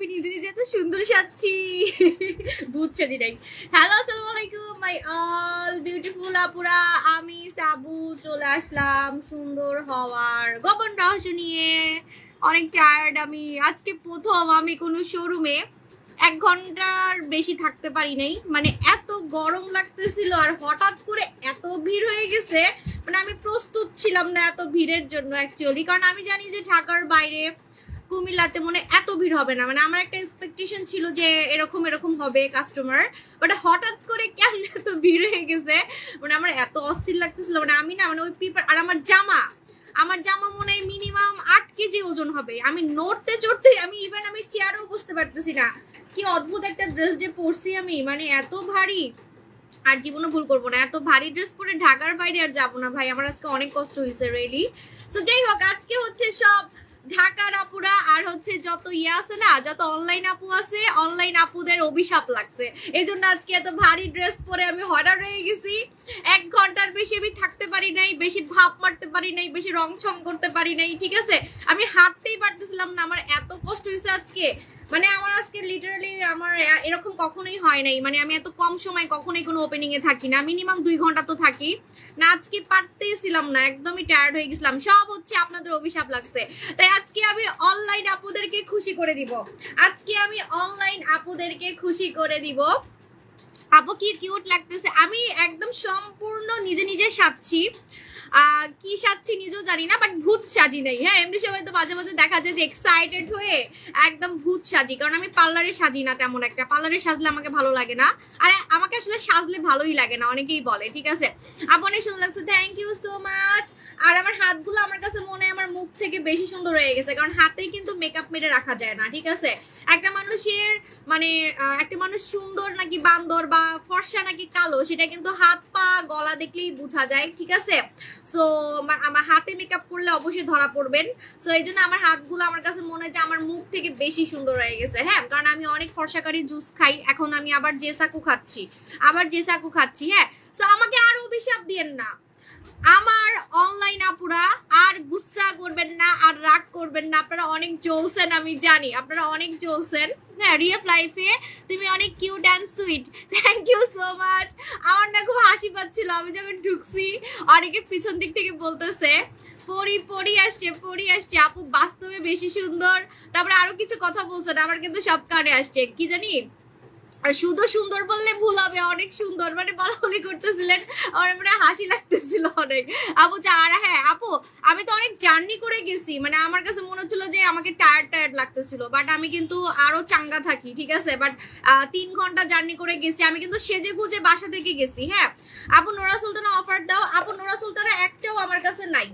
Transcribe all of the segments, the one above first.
আমি নিজে নিজে এত সুন্দর সাজছি বুঝছে নাই। হ্যালো আসসালামু আলাইকুম মাই অল বিউটিফুল আপুরা, আমি সাবু চলে আসলাম সুন্দর হওয়ার গোপন রহস্য নিয়ে। অনেক টায়ার্ড আমি, আজকে প্রথম আমি কোনো শোরুমে 1 ঘন্টার বেশি থাকতে পারি নাই, মানে এত গরম লাগতেছিল আর হঠাৎ করে এত ভিড় হয়ে গেছে, মানে আমি প্রস্তুত ছিলাম না এত ভিড়ের জন্য অ্যাকচুয়ালি, কারণ আমি জানি যে ঢাকার বাইরে কুমিল্লাতে মনে এত ভিড় হবে না, মানে আমার একটা এক্সপেকটেশন ছিল যে এরকম এরকম হবে কাস্টমার, বাট হঠাৎ করে কেমন এত ভিড় হয়ে গেছে, মানে আমার এত অস্থির লাগতেছিল, মানে আমি না মানে ওই পিপার আর আমার জামা মনে হয় মিনিমাম 8 কেজি ওজন হবে। আমি নড়তে চড়তে আমি ইভেন আমি চেয়ারও বসতে পারতেছি না। কি অদ্ভুত একটা ড্রেস যে পরছি আমি, মানে এত ভারী, আর জীবনে ভুল করবো না, এত ভারী ড্রেস পরে ঢাকার বাইরে আর যাবো না ভাই, আমার আজকে অনেক কষ্ট হয়েছে রিয়েলি। সো যাই হোক, আজকে হচ্ছে সব ঢাকার আপুরা আর হচ্ছে যত আছে না, যত অনলাইন আপু আছে, অনলাইন আপুদের অভিশাপ লাগছে, এই জন্য আজকে এত ভারী ড্রেস পরে আমি হঠাৎ হয়ে গেছি। 1 ঘন্টার বেশি আমি থাকতে পারি নাই, বেশি ভাব মারতে পারি নাই, বেশি রং ছং করতে পারি নাই, ঠিক আছে? আমি হাঁটতেই পারতেছিলাম না, আমার এত কষ্ট হয়েছে আজকে, মানে আমার আজকে লিটারালি আমার এরকম কখনোই হয় নাই, মানে আমি এত কম সময় কখনোই কোনো ওপেনিং এ থাকি না, মিনিমাম 2 ঘন্টা তো থাকি না। আজকে পারতেছিলাম না, একদমই টায়ার্ড হয়ে গেছিলাম, সব হচ্ছে আপনাদের অভিশাপ লাগছে। তাই আজকে আমি অনলাইন আপুদেরকে খুশি করে দিব, আপু কি কিউট লাগতেছে, আমি একদম সম্পূর্ণ নিজে নিজে সাজছি। কি সাজছি নিজেও জানি না, বাট ভূত সাজি নাই। হ্যাঁ, এমনি সময় তো মাঝে মাঝে দেখা যায় যে এক্সাইটেড হয়ে একদম ভূত সাজি, কারণ আমি পার্লারে সাজি না তেমন একটা, পার্লারে সাজলে আমাকে ভালো লাগে না, আর আমাকে আসলে সাজলে ভালোই লাগে না, অনেকেই বলে, ঠিক আছে? আপু অনেক সুন্দর লাগছে, থ্যাংক ইউ সো মাচ। আর আমার হাতগুলো আমার কাছে মনে হয় আমার মুখ থেকে বেশি সুন্দর হয়ে গেছে, কারণ হাতেই কিন্তু মেকআপ মেরে রাখা যায় না, ঠিক আছে? একটা মানুষের মানে একটা মানুষ সুন্দর নাকি বান্দর বা ফর্সা নাকি কালো, সেটা কিন্তু হাত পা গলা দেখলেই বোঝা যায়, ঠিক আছে? সো আমার হাতে মেকআপ করলে অবশ্যই ধরা পড়বেন। সো এই জন্য আমার হাতগুলো আমার কাছে মনে হয় যে আমার মুখ থেকে বেশি সুন্দর হয়ে গেছে। হ্যাঁ, কারণ আমি অনেক ফর্সাকারী জুস খাই, এখন আমি আবার জেসাকু খাচ্ছি। হ্যাঁ, সো আমাকে আর অভিশাপ দিয়েন না আমার অনলাইন আপুরা, আর গুসা করবেন না, আর রাগ করবেন না, আপনারা অনেক জ্বলছেন, আমি জানি আপনারা অনেক জ্বলছেন। হ্যাঁ, রিয়েল লাইফে তুমি অনেক cute and sweet, thank you so much. আমার না খুব হাসি পাচ্ছিল, আমি যখন ঢুকছি অনেকে পিছন দিক থেকে বলতেছে পরি আসছে আপু বাস্তবে বেশি সুন্দর, তারপরে আরো কিছু কথা বলছেন, আমার কিন্তু সব কানে আসছে, কি জানি শুধু সুন্দর বললে ভুল হবে, অনেক সুন্দর মানে বলাবলি করতেছিলেন, আমার মানে হাসি লাগতেছিল অনেক। আপু আর হ্যাঁ আপু, আমি তো অনেক জার্নি করে গেছি, মানে আমার কাছে মনে হচ্ছিল যে আমাকে টায়ার্ড লাগতেছিল, বাট আমি কিন্তু আরো চাঙ্গা থাকি, ঠিক আছে? বাট 3 ঘন্টা জার্নি করে গেছি, আমি কিন্তু সেজে গুজে বাসা থেকে গেছি। হ্যাঁ আপু, নোরা সুলতানা অফার দাও। আপু নোরা সুলতানা একটাও আমার কাছে নাই,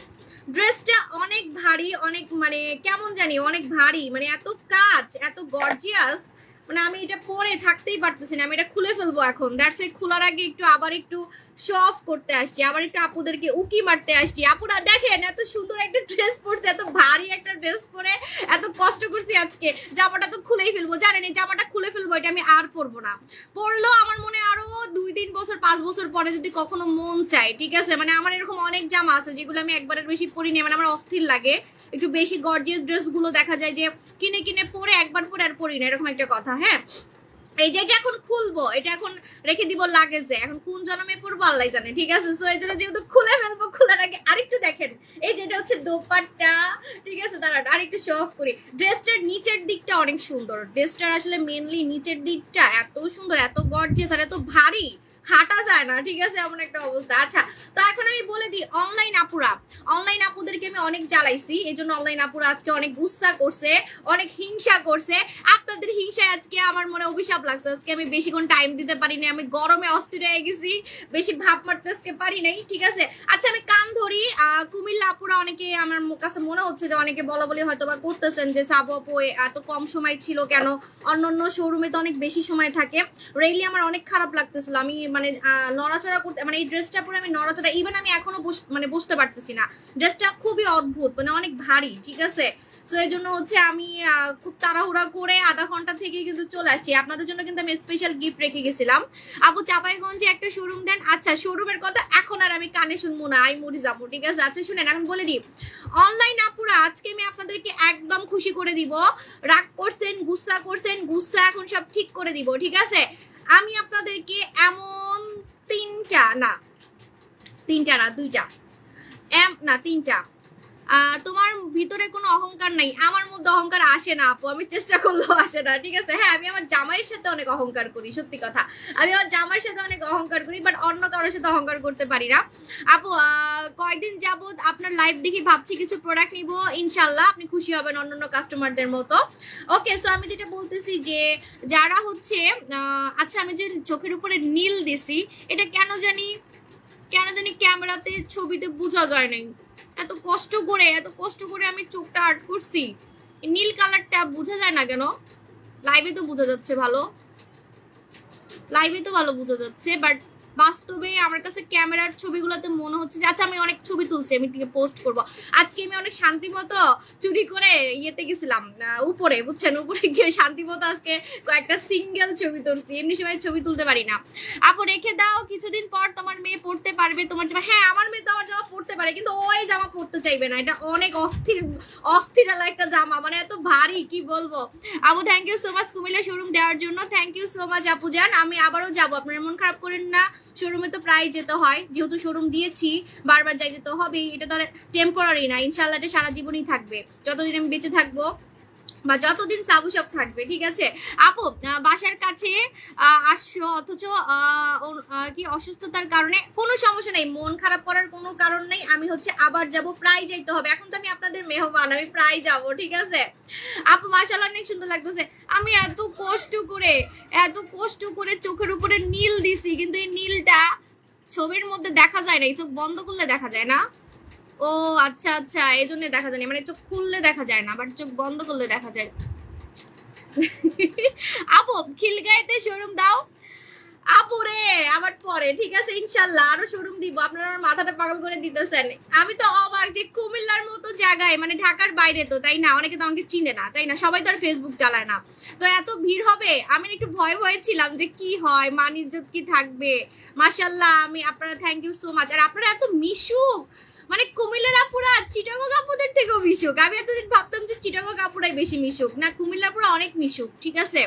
ড্রেসটা অনেক ভারী, অনেক মানে কেমন জানি অনেক ভারী, মানে এত কাজ, এত গর্জিয়াস, মানে আমি এটা পরে থাকতেই পারতেছি না, আমি এটা খুলে ফেলবো এখন। দ্যাটস ইট, খোলার আগে আবার একটু শো অফ করতে আসছি, আবার একটু আপুদেরকে উকি মারতে আসছি। আপুরা দেখেন এত সুন্দর একটা ড্রেস পরছে, এত ভারী একটা ড্রেস পরে এত কষ্ট করছি আজকে, জামাটা তো খুলেই ফেলবো, জানেন এই জামাটা খুলে ফেলবো, এটা আমি আর পরবো না। পরলেও আমার মনে আরো 2-3 বছর 5 বছর পরে যদি কখনো মন চাই, ঠিক আছে? মানে আমার এরকম অনেক জামা আছে যেগুলো আমি একবারের বেশি পরি না, মানে আমার অস্থির লাগে, একটু বেশি গর্জিয়াস ড্রেসগুলো দেখা যায় যে কিনে পরে একবার পরে আর পরি না, এরকম একটা কথা। হ্যাঁ, এই যে এটা এখন খুলবো, এটা এখন রেখে দিব লাগেজে, এখন কোন জন্মে পড়বো আল্লাহ জানে, ঠিক আছে? সো এই জন্য যেহেতু খুলে ফেলবো, খোলার আগে আরেকটু দেখেন, এই যে এটা হচ্ছে দোপাট্টা, ঠিক আছে? দাঁড়ান আরেকটু শো অফ করি। ড্রেসটার নিচের দিকটা অনেক সুন্দর, ড্রেসটার আসলে মেনলি নিচের দিকটা এত সুন্দর, এত গর্জিয়াস আর এত ভারী, হাঁটা যায় না, ঠিক আছে? এমন একটা অবস্থা। আচ্ছা, তো এখন আমি বলে দিই অনলাইন আপুদেরকে আমি অনেক জ্বালাইছি, এই জন্য অনলাইন আপুরা আজকে অনেক গুসা করছে, অনেক হিংসা করছে। আপনাদের হিংসায় আজকে আমার মনে অভিশাপ লাগছে, আজকে আমি বেশিক্ষণ টাইম দিতে পারিনি, আমি গরমে অস্থির হয়ে গেছি, বেশি ভাব মারতে আজকে পারি নাই, ঠিক আছে? আচ্ছা, আমি কান ধরি। কুমিল্লা আপুরা অনেকে আমার কাছে মনে হচ্ছে যে অনেকে বলি হয়তো বা করতেছেন যে সাবু আপু এত কম সময় ছিল কেন, অন্যান্য শোরুমে তো অনেক বেশি সময় থাকে। রিয়েলি আমার অনেক খারাপ লাগতেছিল, আমি মানে নড়াচড়া করতে, মানে এই ড্রেসটা পরে আমি নড়াচড়া, ইভেন আমি এখনো বসতে পারতেছি না, ড্রেসটা খুবই অদ্ভুত, মানে অনেক ভারী, ঠিক আছে? সো এই জন্য হচ্ছে আমি খুব তাড়াহুড়া করে আধা ঘন্টা থেকে কিন্তু চলে আসছি। আপনাদের জন্য কিন্তু আমি স্পেশাল গিফট রেখে গেছিলাম। আপু চাঁপাইগঞ্জে একটা শোরুম দেন। আচ্ছা শোরুমের কথা এখন আর আমি কানে শুনবো না, আই মরি যাবো, ঠিক আছে? আচ্ছা শুনেন এখন বলে দিই, অনলাইন আপুরা আজকে আমি আপনাদেরকে একদম খুশি করে দিব। রাগ করছেন, গুসা করছেন, গুসা এখন সব ঠিক করে দিব, ঠিক আছে? আমি আপনাদেরকে এমন তিনটা না দুইটা না তিনটা, তোমার ভিতরে কোনো অহংকার নাই, আমার মধ্যে অহংকার আসে না আপু, আমি চেষ্টা করলেও আসে না, ঠিক আছে? হ্যাঁ আমি আমার জামাইয়ের সাথে অনেক অহংকার করি, সত্যি কথা, আমি আমার জামাইয়ের সাথে অনেক অহংকার করি, বাট অন্য কারোর সাথে অহংকার করতে পারি না। আপু কয়েকদিন যাবত আপনার লাইভ দেখি ভাবছি কিছু প্রোডাক্ট নিব, ইনশাল্লাহ আপনি খুশি হবেন অন্যান্য কাস্টমারদের মতো। ওকে, সো আমি যেটা বলতেছি যে যারা হচ্ছে আচ্ছা আমি যে চোখের উপরে নীল দিছি, এটা কেন জানি ক্যামেরাতে ছবিতে বোঝা যায় নাই, এত কষ্ট করে আমি চোখটা আর্ট করছি, নীল কালারটা বোঝা যায় না কেন? লাইভে তো বোঝা যাচ্ছে ভালো, বোঝা যাচ্ছে, বাট বাস্তবে আমার কাছে ক্যামেরার ছবিগুলোতে মনে হচ্ছে যে আচ্ছা আমি অনেক ছবি তুলছি, আমি পোস্ট করব। আজকে আমি অনেক শান্তিমতো চুরি করে ইয়েতে গেছিলাম উপরে, বুঝছেন, উপরে গিয়ে শান্তিমতো আজকে কয়েকটা সিঙ্গেল ছবি তুলছি, এমনি সময় ছবি তুলতে পারি না। আপু রেখে দাও, কিছুদিন পর তোমার মেয়ে পড়তে পারবে তোমার জামা। হ্যাঁ আমার মেয়ে তো আমার জামা পড়তে পারে, কিন্তু ওই জামা পড়তে চাইবে না, এটা অনেক অস্থির একটা জামা, মানে এত ভারী, কি বলবো। আপু thank you so much Comilla showroom দেওয়ার জন্য, থ্যাংক ইউ সো মাচ আপু জান, আমি আবারও যাবো, আপনার মন খারাপ করেন না, শোরুমে তো প্রায় যেতে হয়, যেহেতু শোরুম দিয়েছি বারবার যাইতে তো হবেই, এটা তো টেম্পোরারি না, ইনশাল্লাহ এটা সারা জীবনই থাকবে, যতদিন আমি বেঁচে থাকবো বা যতদিন সাবু সব থাকবে, ঠিক আছে? আপু বাসার কাছে আসছো অথচ কি অসুস্থতার কারণে, কোনো সমস্যা নেই, মন খারাপ করার কোনো কারণ নেই, আমি হচ্ছে আবার যাব, প্রায় যাইতে হবে, এখন তো আমি আপনাদের মেহমান, আমি প্রায় যাব, ঠিক আছে? আপু মাশাআল্লাহ অনেক সুন্দর লাগতেছে, আমি এত কষ্ট করে চোখের উপরে নীল দিছি, কিন্তু এই নীলটা ছবির মধ্যে দেখা যায় না, এই চোখ বন্ধ করলে দেখা যায় না। ও আচ্ছা আচ্ছা, এই জন্য দেখা যায় না, মানে চোখ খুললে দেখা যায় না, বাট চোখ বন্ধ করলে দেখা যায়। আপু খিলগাঁওতে শোরুম দাও আপু রে, আবার পরে, ঠিক আছে? ইনশাল্লাহ আরো শোরুম দিব, আপনারা আমার মাথাটা পাগল করে দিতেছেন। আমি তো অবাক যে কুমিল্লার মতো জায়গায়, মানে ঢাকার বাইরে তো, তাই না? অনেকে তো আমাকে চিনে না, তাই না? সবাই তো আর ফেসবুক চালায় না, তো এত ভিড় হবে, আমি একটু ভয় ছিলাম যে কি হয়, মান ইজ্জত কি থাকবে। মাশাল্লাহ, আমি আপনারা থ্যাংক ইউ সো মাচ, আর আপনারা এত মিশুক, মানে কুমিল্লার আপুরা চিটাগং আপুদের থেকেও মিশুক। আমি এতদিন ভাবতাম যে চিটাগং আপুরাই বেশি মিশুক, না কুমিল্লার আপুরা অনেক মিশুক, ঠিক আছে?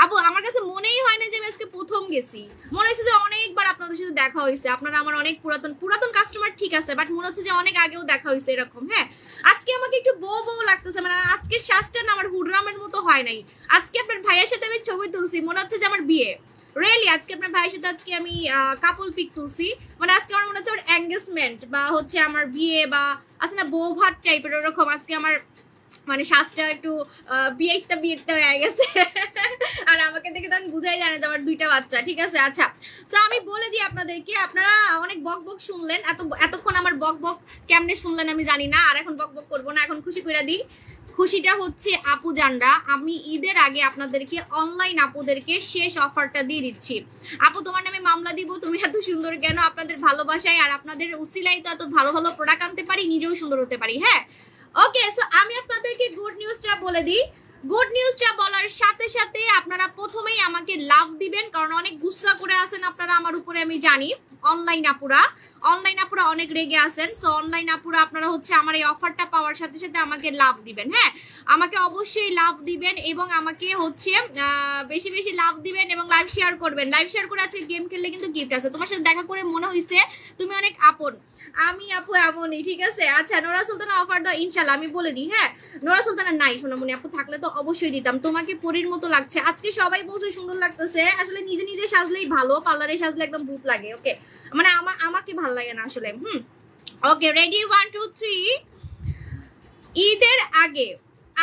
আপু আমার কাছে মনেই হয় না যে আমি আজকে প্রথম গেছি, মনে হচ্ছে যে অনেকবার আপনাদের সাথে দেখা হয়েছে, আপনারা আমার অনেক পুরাতন কাস্টমার, ঠিক আছে, বাট মনে হচ্ছে যে অনেক আগেও দেখা হয়েছে এরকম। হ্যাঁ আজকে আমাকে একটু বউ লাগতেছে, মানে আজকের শ্বাসটা না আমার হুডরামের মতো হয় নাই, আজকে আপনার ভাইয়ের সাথে আমি ছবি তুলছি, মনে হচ্ছে যে আমার বিয়ে, রিয়েলি আজকে আপনার ভাইয়ের সাথে আজকে আমি কাপল পিক তুলছি, মানে আজকে আমার মনে হচ্ছে আমার এঙ্গেজমেন্ট বা হচ্ছে আমার বিয়ে বা আছে না বউ ভাত টাইপের ওরকম, আজকে আমার মানে শ্বাসটা একটু বিয়েতে হয়ে গেছে। আর আমাকে দেখে তখন বুঝাই যায় না যে আমার দুইটা বাচ্চা, ঠিক আছে? আচ্ছা তো আমি বলে দিই আপনাদেরকে, আপনারা অনেক বক শুনলেন, এতক্ষণ আমার বক কেমনে শুনলেন আমি জানি না, আর এখন বক করবো না, এখন খুশি করে দিই। খুশিটা হচ্ছে আপু জানরা, আমি ঈদের আগে আপনাদেরকে অনলাইন আপুদেরকে শেষ অফারটা দিয়ে দিচ্ছি। আপু তোমার নামে মামলা দিব, তুমি এত সুন্দর কেন, আপনাদের ভালোবাসায় আর আপনাদের উসিলাই তো এত ভালো প্রোডাক্ট আনতে পারি, নিজেও সুন্দর হতে পারি। হ্যাঁ ওকে, সো আমি আপনাদেরকে গুড নিউজটা বলে দিই। গুড নিউজটা বলার সাথে সাথে আপনারা প্রথমেই আমাকে লাভ দিবেন, কারণ অনেক গুসা করে আছেন আপনারা আমার উপরে, আমি জানি। অনলাইন আপুরা অনেক রেগে আছেন, সো অনলাইন আপুরা আপনারা হচ্ছে আমার এই অফারটা পাওয়ার সাথে সাথে আমাকে লাভ দিবেন। হ্যাঁ আমাকে অবশ্যই লাভ দিবেন, এবং আমাকে হচ্ছে বেশি লাভ দিবেন এবং লাইভ শেয়ার করবেন। লাইভ শেয়ার করে আজকে গেম খেললে কিন্তু গিফট আছে। তোমার সাথে দেখা করে মনে হয়েছে তুমি অনেক আপন, আমি আপু এমনই, ঠিক আছে? আচ্ছা নোরা সুলতানা অফার দাও ইনশাল্লাহ, আমি বলে দিই। হ্যাঁ নোরা সুলতানা নাই, সোনামণি আপু থাকলে তো অবশ্যই দিতাম। তোমাকে পরীর মতো লাগছে আজকে, সবাই বলছে সুন্দর লাগতেছে, আসলে নিজে সাজলেই ভালো, পার্লারে সাজলে একদম ভূত লাগে। ওকে মানে আমাকে ভালো লাগে না আসলে। Okay ready 1 2 3। ঈদের আগে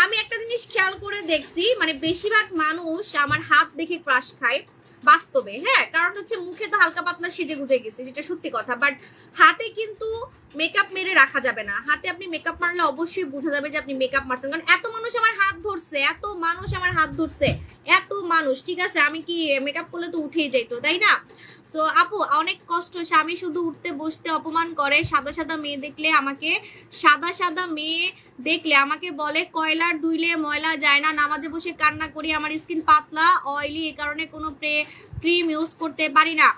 আমি একটা জিনিস খেয়াল করে দেখছি, মানে বেশিরভাগ মানুষ আমার হাত দেখে ক্রাশ খায় বাস্তবে। হ্যাঁ কারণ হচ্ছে মুখে তো হালকা পাতলা সেজে গুজে গেছি, যেটা সত্যি কথা, বাট হাতে কিন্তু মেকআপ মেরে রাখা যাবে না, হাতে আপনি মেকআপ মারলে অবশ্যই বোঝা যাবে যে আপনি মেকআপ মারছেন, কারণ এত মানুষ আমার হাত ধরছে, এত মানুষ আমার হাত ধরছে, এত মানুষ, ঠিক আছে? আমি কি মেকআপ করলে তো উঠেই যাইতো, তাই না? সো আপু অনেক কষ্ট, স্বামী শুধু উঠতে বসতে অপমান করে, সাদা সাদা মেয়ে দেখলে আমাকে, সাদা সাদা মেয়ে দেখলে আমাকে বলে কয়লার ধুইলে ময়লা যায় না, নামাজে বসে কান্না করি, আমার স্কিন পাতলা অয়েলি, এই কারণে কোনো ক্রিম ইউজ করতে পারি না।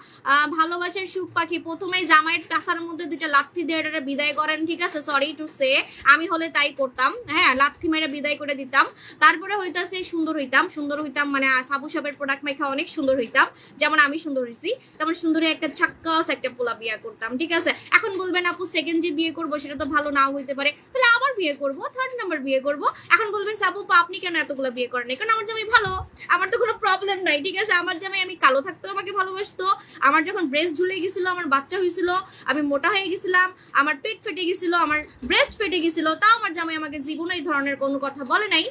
ভালোবাসার সুখ পাখি প্রথমেই জামাইয়ের কাছার মধ্যে দুইটা লাথি দিয়ে এটা বিদায় করেন, ঠিক আছে? সরি টু সে, আমি হলে তাই করতাম, হ্যাঁ, লাথি মেরে বিদায় করে দিতাম, তারপরে হইতাছে সুন্দর হইতাম, মানে সাবু সাবের প্রোডাক্ট মেখা অনেক সুন্দর হইতাম, যেমন আমি সুন্দর হইছি তেমন সুন্দরী একটা ছাক্কাস একটা পোলা বিয়ে করতাম, ঠিক আছে? এখন বলবেন আপু সেকেন্ড যে বিয়ে করবো সেটা তো ভালো নাও হইতে পারে, তাহলে আবার বিয়ে করবো, থার্ড নাম্বার বিয়ে করবো। এখন বলবেন সাবু আপনি কেন এতগুলো বিয়ে করেন? কারণ আমার জামাই ভালো, আমার তো কোনো প্রবলেম নাই, ঠিক আছে? আমার জামাই আমি কালো থাকতো আমাকে ভালোবাসতো, আমার যখন ব্রেস্ট ঝুলে গেছিল, আমার বাচ্চা হয়েছিল, আমি মোটা হয়ে গেছিলাম, আমার পেট ফেটে গেছিল, আমার ব্রেস্ট ফেটে গেছিল, তাও আমার জামাই আমাকে জীবনে এই ধরনের কোনো কথা বলে নাই।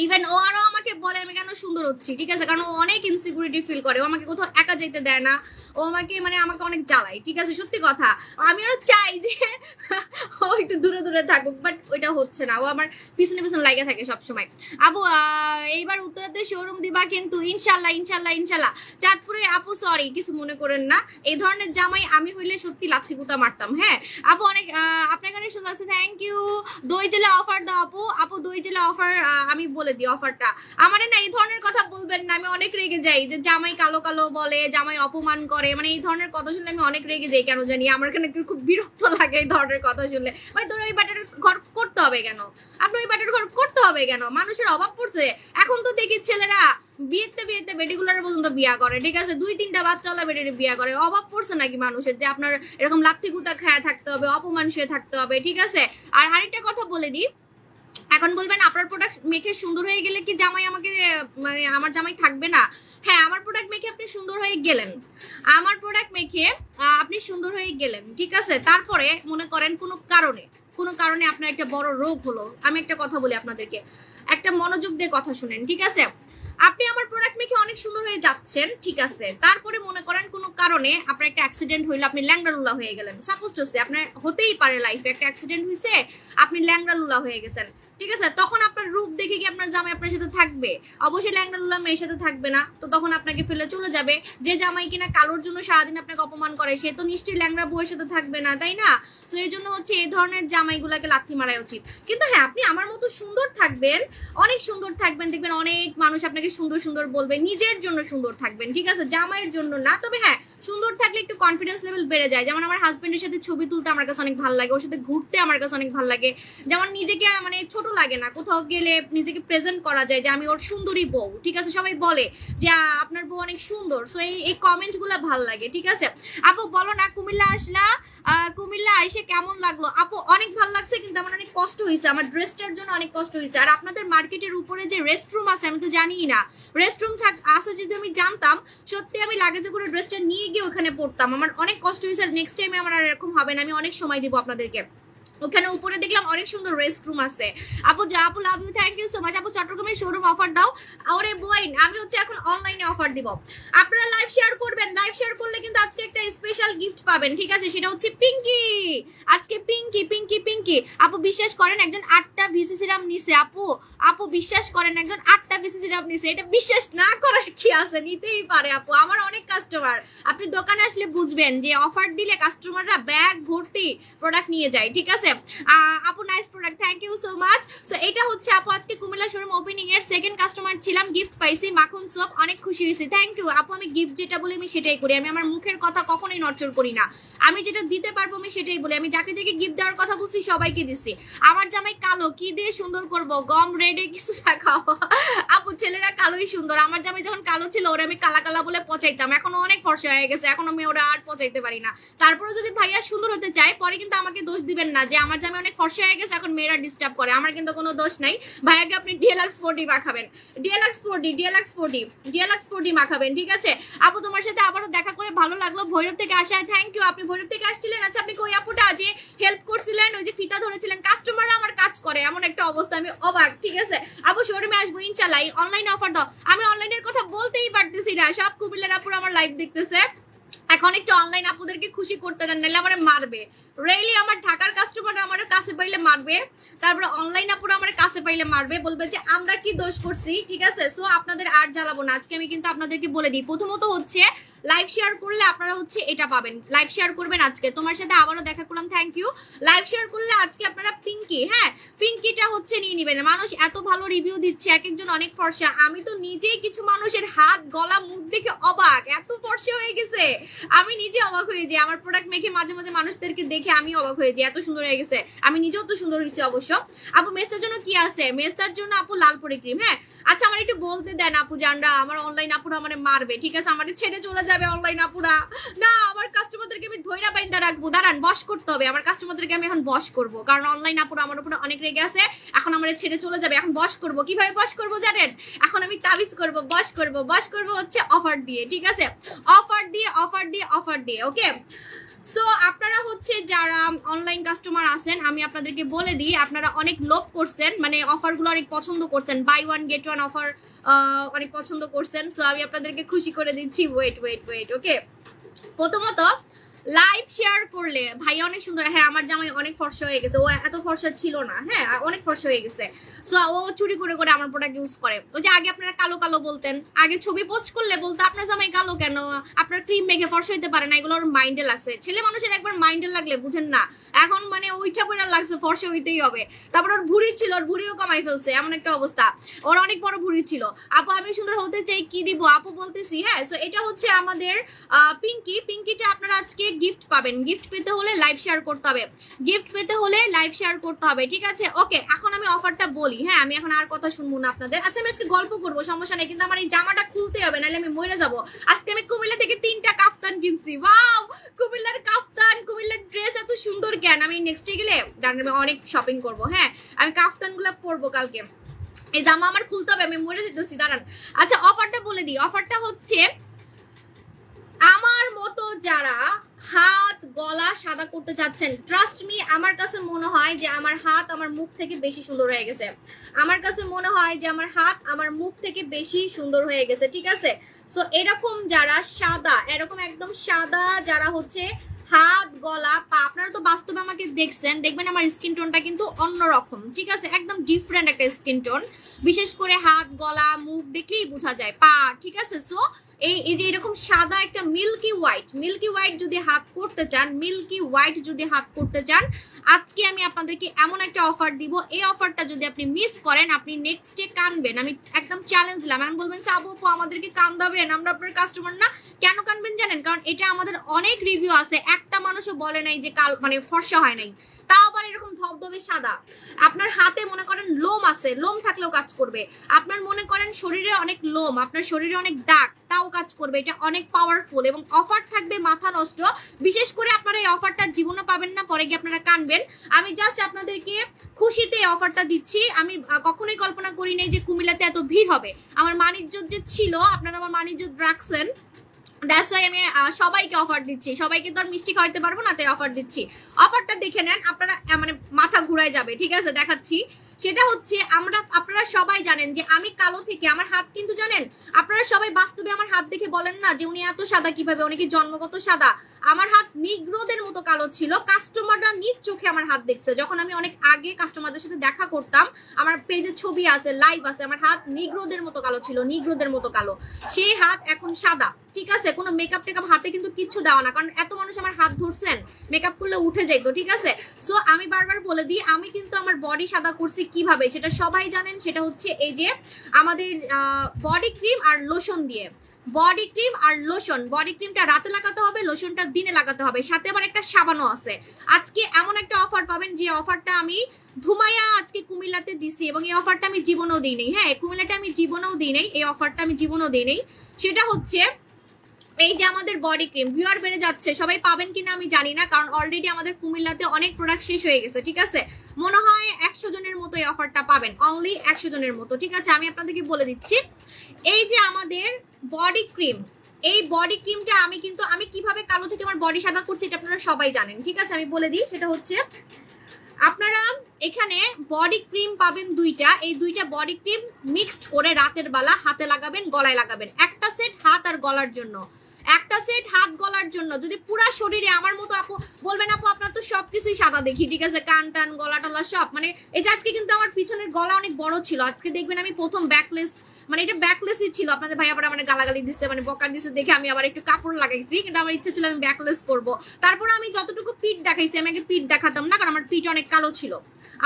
ইভেন ও আরো আমাকে বলে আমি কেন সুন্দর হচ্ছি, ঠিক আছে? কারণ ও অনেক ইনসিকিউরিটি ফিল করে, ও আমাকে কোথাও একা যেতে দেয় না, ও আমাকে মানে আমাকে অনেক জ্বালায়, ঠিক আছে? সত্যি কথা, আমি আরো চাই যে ও একটু দূরে দূরে থাকুক, বাট ওইটা হচ্ছে না, ও আমার পিছনে পিছনে লাগে থাকে সবসময়। আপু এইবার উত্তরাতে শোরুম দিবা কিন্তু? ইনশাল্লাহ ইনশাল্লাহ ইনশাল্লাহ। চাঁদপুরে আপু সরি কিছু মনে করেন না, এই ধরনের জামাই আমি হইলে সত্যি লাথি কুতা মারতাম। হ্যাঁ আপু অনেক আপনার কাছে সুন্দর আছে, থ্যাংক ইউ। দই জেলা অফার দাও আপু, আপু দই জেলা অফার আমি বলে দিই অফারটা। আমার না এই ধরনের কথা বলবেন না, আমি অনেক রেগে যাই যে জামাই কালো কালো বলে, জামাই অপমান করে, মানে এই ধরনের কথা শুনলে আমি অনেক রেগে যাই, কেন জানি আমার এখানে খুব বিরক্ত লাগে এই ধরনের কথা শুনলে। ভাই তোর ওই ব্যাটার ঘর করতে হবে কেন? আপনি ওই ব্যাটার ঘর করতে হবে কেন? মানুষের অভাব পড়ছে এখন তো দেখি ছেলেরা বিয়েতে বেটিগুলার পর্যন্ত বিয়া করে, ঠিক আছে? 2-3টা বাচ্চাওয়ালা বেটির বিয়া করে, অভাব পড়ছে নাকি মানুষের যে আপনার এরকম লাথি কুতা খায়া থাকতে হবে, অপমান শুয়ে থাকতে হবে, ঠিক আছে? আর আরেকটা কথা বলে দিই, এখন বলবেন আপনার প্রোডাক্ট মেখে সুন্দর হয়ে গেলে কি জামাই আমাকে মানে আমার জামাই থাকবে না? হ্যাঁ আমার প্রোডাক্ট মেখে আপনি সুন্দর হয়ে গেলেন, আমার প্রোডাক্ট মেখে আপনি সুন্দর হয়ে গেলেন, ঠিক আছে? তারপরে মনে করেন কোনো কারণে আপনার একটা বড় রোগ হলো, আমি একটা কথা বলি আপনাদেরকে, একটা মনোযোগ দিয়ে কথা শুনেন, ঠিক আছে? আপনি আমার প্রোডাক্ট মেখে অনেক সুন্দর হয়ে যাচ্ছেন, ঠিক আছে? তারপরে মনে করেন কোনো কারণে আপনার একটা অ্যাক্সিডেন্ট হইলো, আপনি ল্যাংড়া লুলা হয়ে গেলেন, সাপোজ টু সে আপনার হতেই পারে লাইফে একটা অ্যাক্সিডেন্ট হয়েছে, আপনি ল্যাংড়া লুলা হয়ে গেছেন, ঠিক আছে? তখন আপনার রূপ দেখে কি আপনার জামাই আপনার সাথে থাকবে? অবশ্যই ল্যাংড়া লুলা মেয়ের সাথে থাকবে না, তো তখন আপনাকে ফেলে চলে যাবে। যে জামাই কিনা কালোর জন্য সারাদিন আপনাকে অপমান করে সে তো নিশ্চয়ই ল্যাংড়া বউয়ের সাথে থাকবে না, তাই না? সো এই জন্য হচ্ছে এই ধরনের জামাইগুলাকে লাথি মারা উচিত। কিন্তু হ্যাঁ আপনি আমার মতো সুন্দর থাকবেন, অনেক সুন্দর থাকবেন, দেখবেন অনেক মানুষ আপনাকে সুন্দর সুন্দর বলবে, নিজের জন্য সুন্দর থাকবেন, ঠিক আছে? জামাইয়ের জন্য না। তবে হ্যাঁ সুন্দর থাকলে একটু কনফিডেন্স লেভেল বেড়ে যায়, যেমন আমার হাজবেন্ডের সাথে ছবি তুলতে আমার কাছে অনেক ভালো লাগে, ওর সাথে ঘুরতে আমার কাছে অনেক ভালো লাগে, যেমন নিজেকে মানে ছোট লাগে না, কোথাও গেলে নিজেকে প্রেজেন্ট করা যায় যে আমি ওর সুন্দরী বউ, ঠিক আছে? সবাই বলে যে আপনার বউ অনেক সুন্দর, সো এই কমেন্ট গুলা ভাল লাগে, ঠিক আছে? আপু বলো না কুমিল্লা আসলা, কুমিল্লা এসে কেমন লাগলো? আপু অনেক ভালো লাগছে, কিন্তু আমার অনেক কষ্ট হয়েছে, আমার ড্রেসটার জন্য অনেক কষ্ট হয়েছে। আর আপনাদের মার্কেটের উপরে যে রেস্টরুম আছে আমি তো জানিই না, রেস্টরুম আছে যদি আমি জানতাম সত্যি আমি লাগেজে করে ড্রেসটা নিয়ে গিয়ে ওখানে পড়তাম। আমার অনেক কষ্ট হয়েছে, নেক্সট টাইমে আমার আর এরকম হবে না, আমি অনেক সময় দিব আপনাদেরকে। ওখানে উপরে দেখলাম অনেক সুন্দর রেস্টরুম আছে। আপু আপু love you, thank you so much. আপু চট্টগ্রামের শোরুম অফার দাও। ওরে বইন আমি হচ্ছে এখন অনলাইনে অফার দিব, আপনারা লাইভ শেয়ার করবেন, লাইভ শেয়ার করলে কিন্তু আজকে একটা স্পেশাল গিফট পাবেন, ঠিক আছে? সেটা হচ্ছে পিঙ্কি, আজকে পিঙ্কি পিঙ্কি পিঙ্কি। আপু বিশ্বাস করেন একজন 8টা ভিসি সিরাম নিছে, আপু বিশ্বাস করেন একজন 8টা ভিসি সিরাম নিছে, এটা বিশ্বাস না করার কি আছে? নিতেই পারে আপু, আমার অনেক কাস্টমার, আপনি দোকানে আসলে বুঝবেন যে অফার দিলে কাস্টমাররা ব্যাগ ভর্তি প্রোডাক্ট নিয়ে যায়, ঠিক আছে? আপু nice product, thank you so much. So এটা হচ্ছে আপু আজকে কুমিল্লা শোরুম ওপেনিং এর সেকেন্ড কাস্টমার ছিলাম, গিফট পাইছি মাখন সোপ, অনেক খুশি হয়েছি, থ্যাংক ইউ আপু। আমি গিফট যেটা বলি আমি সেটাই করি, আমি আমার মুখের কথা কখনোই নড়চড় করি না, আমি যেটা দিতে পারবো আমি সেটাই বলি। আমি যাকে যাকে গিফট দেওয়ার কথা বলছি সবাইকে দিছি। আমার জামাই কালো, কি দিয়ে সুন্দর করব? গম রেডে কিছু দেখাও আপু, ছেলেরা কালোই সুন্দর, আমার জামাই যখন কালো ছিল ওরা আমি কালা কালা বলে পচাইতাম, এখনো অনেক ফর্সা হয়ে গেছে, এখন আমি ওরা আর পচাইতে পারি না। তারপরে যদি ভাইয়া সুন্দর হতে চায় পরে কিন্তু আমাকে দোষ দিবেন না যে আমার জামাই অনেক ফর্সা হয়ে গেছে এখন মেয়েরা ডিস্টার্ব করে, আমার কিন্তু কোনো দোষ নাই। ভাইয়াকে আপনি ডিএলএক্স 40 মাখাবেন, ডিএলএক্স 40 মাখাবেন, ঠিক আছে? আপু তোমার সাথে আবারও দেখা করে ভালো লাগলো, ভৈরব থেকে আসা, থ্যাংক ইউ। আপনি ভৈরব থেকে আসছিলেন, আচ্ছা আপনি কই আপুটা যে হেল্প করছিলেন, ওই যে ফিতা ধরেছিলেন, কাস্টমাররা আমার কাজ করে এমন একটা অবস্থা, আমি অবাক, ঠিক আছে? আপু শোরুমে আসবো ইনশাআল্লাহ, অনলাইনে অফার দাও। আমি অনলাইনের কথা বলতেই পারতেছি না, সব কুমিল্লার আপুরা আমার লাইভ দেখতেছে, এখন একটু অনলাইন আপুদেরকে খুশি করতে দেন, নাহলে আমার মারবে। রিয়েলি আমার ঢাকার কাস্টমার আমার কাছে পাইলে মারবে, তারপরে অনলাইন আপুরা আমার কাছে পাইলে মারবে, বলবে যে আমরা কি দোষ করছি। ঠিক আছে, সো আপনাদের আর জ্বালাবো না। আজকে আমি কিন্তু আপনাদেরকে বলে দিই, প্রথমত হচ্ছে লাইভ শেয়ার করলে আপনারা হচ্ছে এটা পাবেন, লাইভ শেয়ার করবেন। আজকে তোমার সাথে আবারও দেখা করলাম, থ্যাংক ইউ। লাইভ শেয়ার করলে আজকে আপনারা পিঙ্কি, হ্যাঁ পিঙ্কিটা হচ্ছে নিয়ে নিবেন। মানুষ এত ভালো রিভিউ দিচ্ছে, এক একজন অনেক ফর্সা। আমি তো নিজেই কিছু মানুষের হাত গলা মুখ দেখে অবাক, এত ফর্সা হয়ে গেছে, আমি নিজে অবাক হয়ে যাই। আমার প্রোডাক্ট মেখে মাঝে মাঝে মানুষদেরকে দেখে আমি অবাক হয়ে যাই, এত সুন্দর হয়ে গেছে। আমি নিজেও তো সুন্দর হয়েছি অবশ্য। আপু মেস্তার জন্য কি আছে? মেস্তার জন্য আপু লালপরি ক্রিম। হ্যাঁ আচ্ছা, আমার একটু বলতে দেন আপু জানরা, আমার অনলাইন আপুরা আমার মারবে। ঠিক আছে, আমার ছেড়ে চলে যাবে অনলাইন আপুরা। না, আমার কাস্টমারদেরকে আমি ধৈর্য বাইন্দা রাখবো, দাঁড়ান বস করতে হবে। আমার কাস্টমারদেরকে আমি এখন বস করবো, কারণ অনলাইন আপুরা আমার উপরে অনেক রেগে আছে। এখন আমার ছেড়ে চলে যাবে, এখন বস করবো। কিভাবে বস করবো জানেন? এখন আমি তাবিজ করবো, বস করবো। বস করবো হচ্ছে অফার দিয়ে। ঠিক আছে, অফার দিয়ে অফার দিয়ে অফার দিয়ে। ওকে, সো আপনারা হচ্ছে যারা অনলাইন কাস্টমার আছেন, আমি আপনাদেরকে বলে দিই, আপনারা অনেক লোভ করছেন, মানে অফারগুলো অনেক পছন্দ করছেন, buy one get one offer অনেক পছন্দ করছেন। সো আমি আপনাদেরকে খুশি করে দিচ্ছি। Wait wait wait. ওকে, প্রথমত লাইভ শেয়ার করলে ভাই অনেক সুন্দর। হ্যাঁ আমার জামাই অনেক ফর্সা হয়ে গেছে, ও এত ফর্সা ছিল না, হ্যাঁ অনেক ফর্সা হয়ে গেছে। সো ও চুরি করে করে আমার প্রোডাক্ট ইউজ করে। ওই যে আগে আপনারা কালো কালো বলতেন, আগে ছবি পোস্ট করলে বলতো আপনার জামাই কালো কেন, আপনার ক্রিম মেখে ফর্সা হইতে পারে না, এগুলো ওর মাইন্ডে লাগছে। ছেলে মানুষের একবার মাইন্ডে লাগলে বুঝেন না, এখন মানে ওইটা পরে লাগছে ফর্সা হইতেই হবে। তারপর ওর ভুঁড়ি ছিল, ওর ভুঁড়িও কমাই ফেলছে, এমন একটা অবস্থা। ওর অনেক বড় ভুঁড়ি ছিল। আপু আমি সুন্দর হতে চাই, কি দিব আপু বলতেছি। হ্যাঁ, সো এটা হচ্ছে আমাদের পিঙ্কি। পিঙ্কিটা আপনারা আজকে গিফট পাবেন। গিফট পেতে হলে লাইভ শেয়ার করতে হবে, গিফট পেতে হলে লাইভ শেয়ার করতে হবে। ঠিক আছে, ওকে এখন আমি অফারটা বলি। হ্যাঁ আমি এখন আর কথা শুনবো না আপনাদের। আচ্ছা আমি আজকে গল্প করবো, সমস্যা নেই, কিন্তু আমার এই জামাটা খুলতে হবে, নাহলে আমি মরে যাবো। আজকে আমি কুমিল্লা থেকে 3টা কাফতান কিনছি। ওয়াও, কুমিল্লার কাফতান, কুমিল্লার ড্রেস এত সুন্দর কেন? আমি নেক্সট ডে গেলে অনেক শপিং করবো। হ্যাঁ আমি কাফতানগুলো পরবো কালকে। এই জামা আমার খুলতে হবে, আমি মরে যেতেছি, দাঁড়ান। আচ্ছা অফারটা বলে দিই, অফারটা হচ্ছে আমার মতো যারা হাত গলা সাদা করতে চাচ্ছেন, ট্রাস্ট মি আমার কাছে মনে হয় যে আমার হাত আমার মুখ থেকে বেশি সুন্দর হয়ে গেছে। আমার কাছে মনে হয় যে আমার হাত আমার মুখ থেকে বেশি সুন্দর হয়ে গেছে। ঠিক আছে, সো এরকম যারা সাদা, এরকম একদম সাদা যারা হচ্ছে হাত গলা পা, আপনারা তো বাস্তবে আমাকে দেখছেন, দেখবেন আমার স্কিন টোনটা কিন্তু অন্যরকম। ঠিক আছে, একদম ডিফারেন্ট একটা স্কিন টোন, বিশেষ করে হাত গলা মুখ দেখলেই বোঝা যায়, পা। ঠিক আছে, সো এই যে এরকম সাদা একটা মিল্কি হোয়াইট যদি হাত করতে চান, মিল্কি হোয়াইট যদি হাত করতে চান, আজকে আমি আপনাদেরকে এমন একটা অফার দিব। এই অফারটা যদি আপনি মিস করেন, আপনি নেক্সট ডে কানবেন। আমি একদম চ্যালেঞ্জ দিলাম। এখন বলবেন সাবু আপু আমাদেরকে কান্দাবেন, আমরা আপনার কাস্টমার না। কেন কানবেন জানেন? কারণ এটা আমাদের অনেক রিভিউ আছে, একটা মানুষও বলে নাই যে কাল মানে ফর্সা হয় নাই, তাও আবার এরকম ধবধবে সাদা। আপনার হাতে মনে করেন লোম আছে, লোম থাকলেও কাজ করবে। আপনার মনে করেন শরীরে অনেক লোম, আপনার শরীরে অনেক দাগ, তাও কাজ করবে। এটা অনেক পাওয়ারফুল এবং অফার থাকবে মাথা নষ্ট। বিশেষ করে আপনারা এই অফারটা জীবনে পাবেন না, পরে গিয়ে আপনারা কানবেন। আমি জাস্ট আপনাদেরকে খুশিতে অফারটা দিচ্ছি। আমি কখনোই কল্পনা করি নাই যে কুমিল্লাতে এত ভিড় হবে। আমার মানিজ্জত যে ছিল, আপনারা আমার মানিজ্জত রাখছেন, দ্যাটস ওয়াই আমি সবাইকে অফার দিচ্ছি। সবাইকে তো আর মিষ্টি খাওয়াতে পারবো না, তাই অফার দিচ্ছি। অফারটা দেখে নেন, আপনারা মানে মাথা ঘুরাই যাবে। ঠিক আছে, দেখাচ্ছি। সেটা হচ্ছে আপনারা সবাই জানেন যে আমি কালো থেকে আমার হাত কিন্তু জানেন, আপনারা সবাই বাস্তবে আমার হাত দেখে বলেন না যে উনি এত সাদা কিভাবে, উনি কি জন্মগত সাদা? আমার হাত নিগ্রোদের মতো কালো ছিল। কাস্টমাররা নিজ চোখে আমার হাত দেখছে। যখন আমি অনেক আগে কাস্টমারদের সাথে দেখা করতাম, আমার পেজে ছবি আছে, লাইভ আছে, আমার হাত নিগ্রোদের মতো কালো ছিল, নিগ্রোদের মতো কালো। সেই হাত এখন সাদা। ঠিক আছে, কোনো মেকআপ টেকআপ হাতে কিন্তু কিচ্ছু দেওয়া না, কারণ এত মানুষ আমার হাত ধরছেন, মেকআপ করলে উঠে যাইতো। ঠিক আছে, সো আমি বারবার বলে দিই, আমি কিন্তু আমার বডি সাদা করছি কিভাবে, সেটা সবাই জানেন। সেটা হচ্ছে এই যে আমাদের বডি ক্রিম আর লোশন দিয়ে। বডি ক্রিম আর লোশন, বডি ক্রিমটা রাতে লাগাতে হবে, লোশনটা দিনে লাগাতে হবে, সাথে আবার একটা সাবানও আছে। আজকে এমন একটা অফার পাবেন যে অফারটা আমি ধুমাইয়া আজকে কুমিল্লাতে দিছি, এবং এই অফারটা আমি জীবনেও দিই নাই। হ্যাঁ, কুমিল্লাটা আমি জীবনেও দিই নাই, এই অফারটা আমি জীবনেও দিই নাই। সেটা হচ্ছে এই যে আমাদের বডি ক্রিম, ভিউয়ার বেড়ে যাচ্ছে, সবাই পাবেন কিনা আমি জানি না, কারণ অলরেডি আমাদের কুমিল্লাতে অনেক প্রোডাক্ট শেষ হয়ে গেছে। ঠিক আছে, মনে হয় 100 জনের মতো এই অফারটা পাবেন, অনলি 100 জনের মতো। ঠিক আছে, আমি আপনাদেরকে বলে দিচ্ছি, এই যে আমাদের বডি ক্রিম, এই বডি ক্রিমটা আমি কিভাবে কালো থেকে আমার বডি সাদা করছি এটা আপনারা সবাই জানেন। ঠিক আছে, আমি বলে দিই, সেটা হচ্ছে আপনারা এখানে বডি ক্রিম পাবেন দুইটা। এই দুইটা বডি ক্রিম মিক্সড করে রাতের বেলা হাতে লাগাবেন, গলায় লাগাবেন। একটা সেট হাত আর গলার জন্য, একটা সেট হাত গলার জন্য। যদি পুরা শরীরে আমার মতো, আপু বলবেন আপু আপনার তো সবকিছুই সাদা দেখি, ঠিক আছে, কান টান গলা টলা সব, মানে এই যে আজকে কিন্তু আমার পিছনের গলা অনেক বড় ছিল, আজকে দেখবেন আমি প্রথম ব্যাকলেস, মানে এটা ব্যাকলেসই ছিল, আপনাদের ভাই আবার মানে গালাগালি দিচ্ছে, মানে বকা দিচ্ছে দেখে আমি আবার একটু কাপড় লাগাইছি, কিন্তু আমার ইচ্ছা ছিল আমি ব্যাকলেস করবো। তারপর আমি যতটুকু পিঠ দেখাইছি, আমি আগে পিঠ দেখাতাম না, কারণ আমার পিঠ অনেক কালো ছিল,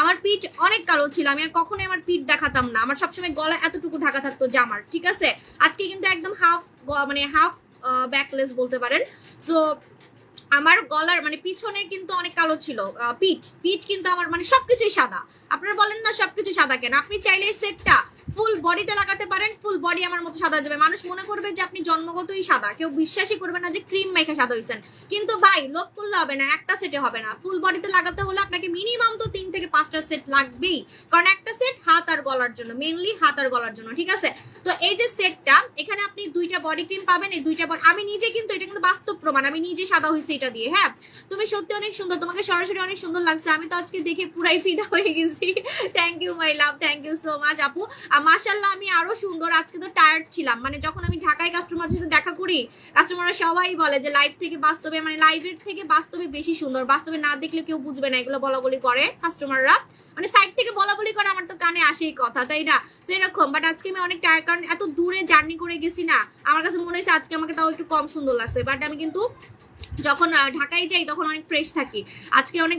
আমার পিঠ অনেক কালো ছিল, আমি আর কখনোই আমার পিঠ দেখাতাম না, আমার সবসময় গলা এতটুকু ঢাকা থাকতো জামার, ঠিক আছে। আজকে কিন্তু একদম হাফ, মানে হাফ ব্যাকলেস বলতে পারেন। সো আমার গলার মানে পিছনে কিন্তু অনেক কালো ছিল, পিঠ পিঠ কিন্তু আমার মানে সবকিছুই সাদা। আপনারা বলেন না সবকিছু সাদা কেন, আপনি চাইলে এই সেটটা ফুল বডিতে লাগাতে পারেন, ফুল বডি আমার মতো সাদা যাবে, মানুষ মনে করবে যে আপনি জন্মগতই সাদা, কেউ বিশ্বাসই করবে না যে ক্রিম মেখে সাদা হয়েছেন। কিন্তু ভাই লোক করলে হবে না, একটা সেটে হবে না, ফুল বডিতে লাগাতে হলে আপনাকে মিনিমাম তো 3 থেকে 5টা সেট লাগবেই, কারণ একটা সেট হাত আর গলার জন্য, মেইনলি হাত আর গলার জন্য, ঠিক আছে। তো এই যে সেটটা, এখানে আপনি 2টা বডি ক্রিম পাবেন, এই 2টা আমি নিজে কিন্তু, এটা কিন্তু বাস্তব প্রমাণ, আমি নিজে সাদা হয়েছি এটা দিয়ে। হ্যাঁ তুমি সত্যি অনেক সুন্দর, তোমাকে সরাসরি অনেক সুন্দর লাগছে, আমি তো আজকে দেখে পুরাই ফিদা হয়ে গেছি। Thank you my love, thank you so much আপু। মাশাআল্লাহ আমি আরো সুন্দর, আজকে তো টায়ার্ড ছিলাম, মানে যখন আমি ঢাকায় কাস্টমারের সাথে দেখা করি, কাস্টমাররা সবাই বলে যে লাইভ থেকে বাস্তবে, মানে লাইভের থেকে বাস্তবে বেশি সুন্দর, বাস্তবে না দেখলে কেউ বুঝবে না, এগুলো বলা বলি করে কাস্টমাররা, মানে সাইড থেকে বলা বলি করে, আমার তো কানে আসেই কথা, তাই না, সেরকম। বাট আজকে আমি অনেক টায়ার্ড, কারণ এত দূরে জার্নি করে গেছি না, আমার কাছে মনে হয়েছে আজকে আমাকে তাও একটু কম সুন্দর লাগছে, বাট আমি কিন্তু যখন ঢাকায় যাই তখন অনেক ফ্রেশ থাকি, আজকে অনেক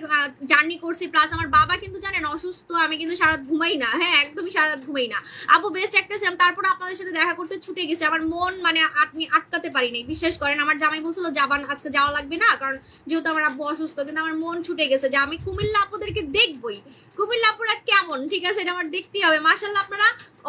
জার্নি করছি, প্লাস আমার বাবা কিন্তু জানেন অসুস্থ, আমি কিন্তু সারা রাত ঘুমাই না, হ্যাঁ একদমই সারা রাত ঘুমাই না আপু, বেস্ট একটা ছিলাম, তারপর আপনাদের সাথে দেখা করতে ছুটে গেছি, আমার মন মানে আপনি আটকাতে পারিনি, বিশ্বাস করেন। আমার জামাই বলছিল যাবান, আজকে যাওয়া লাগবে না, কারণ যেহেতু আমার আব্বু অসুস্থ, কিন্তু আমার মন ছুটে গেছে যে আমি কুমিল্লা আপুদেরকে দেখবই, কুমিল্লা আপুরা কেমন, ঠিক আছে, এটা আমার দেখতেই হবে। মাশাআল্লাহ আপনারা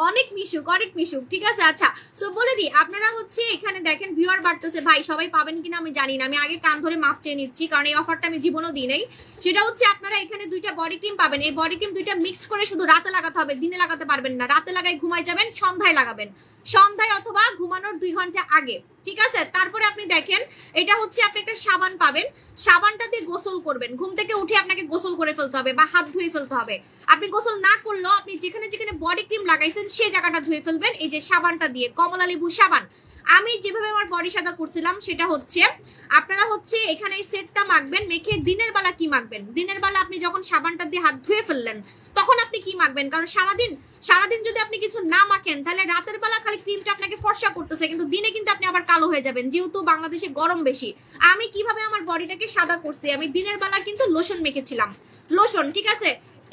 অনেক মিশুক, অনেক মিশুক, ঠিক আছে। আচ্ছা সো বলে দিই, আপনারা হচ্ছে এখানে দেখেন ভিউয়ার বাড়তেছে, ভাই সবাই পাবেন কিনা আমি জানি না, আমি আগে কান ধরে মাফ চেয়ে নিচ্ছি, কারণ এই অফারটা আমি জীবনও দিই নাই। সেটা হচ্ছে আপনারা এখানে 2টা বডি ক্রিম পাবেন, এই বডি ক্রিম 2টা মিক্স করে শুধু রাতে লাগাতে হবে, দিনে লাগাতে পারবেন না, রাতে লাগাই ঘুমাই যাবেন, সন্ধ্যায় লাগাবেন, সন্ধ্যায় অথবা ঘুমানোর 2 ঘন্টা আগে, ঠিক আছে। তারপরে আপনি দেখেন এটা হচ্ছে আপনি একটা সাবান পাবেন, সাবানটা দিয়ে গোসল করবেন, ঘুম থেকে উঠে আপনাকে গোসল করে ফেলতে হবে বা হাত ধুয়ে ফেলতে হবে, আপনি গোসল না করলেও আপনি যেখানে যেখানে বডি ক্রিম লাগাইছেন সেই জায়গাটা ধুয়ে ফেলবেন এই যে সাবানটা দিয়ে, কমলা লেবু সাবান। আমি যেভাবে আমার বডি সাদা করছিলাম সেটা হচ্ছে আপনারা হচ্ছে এখানে এই সেটটা মাখবেন, মেখে দিনের বেলা কি মাখবেন, দিনের বেলা আপনি যখন সাবানটা দিয়ে হাত ধুয়ে ফেললেন তখন আপনি কি মাখবেন, কারণ সারাদিন যদি আপনি কিছু না মাখেন তাহলে রাতের বেলা খালি ক্রিমটা আপনাকে ফর্সা করতেছে, কিন্তু দিনে কিন্তু আপনি আবার কালো হয়ে যাবেন, যেহেতু বাংলাদেশে গরম বেশি। আমি কিভাবে আমার বডিটাকে সাদা করছি, আমি দিনের বেলা কিন্তু লোশন মেখেছিলাম, লোশন, ঠিক আছে।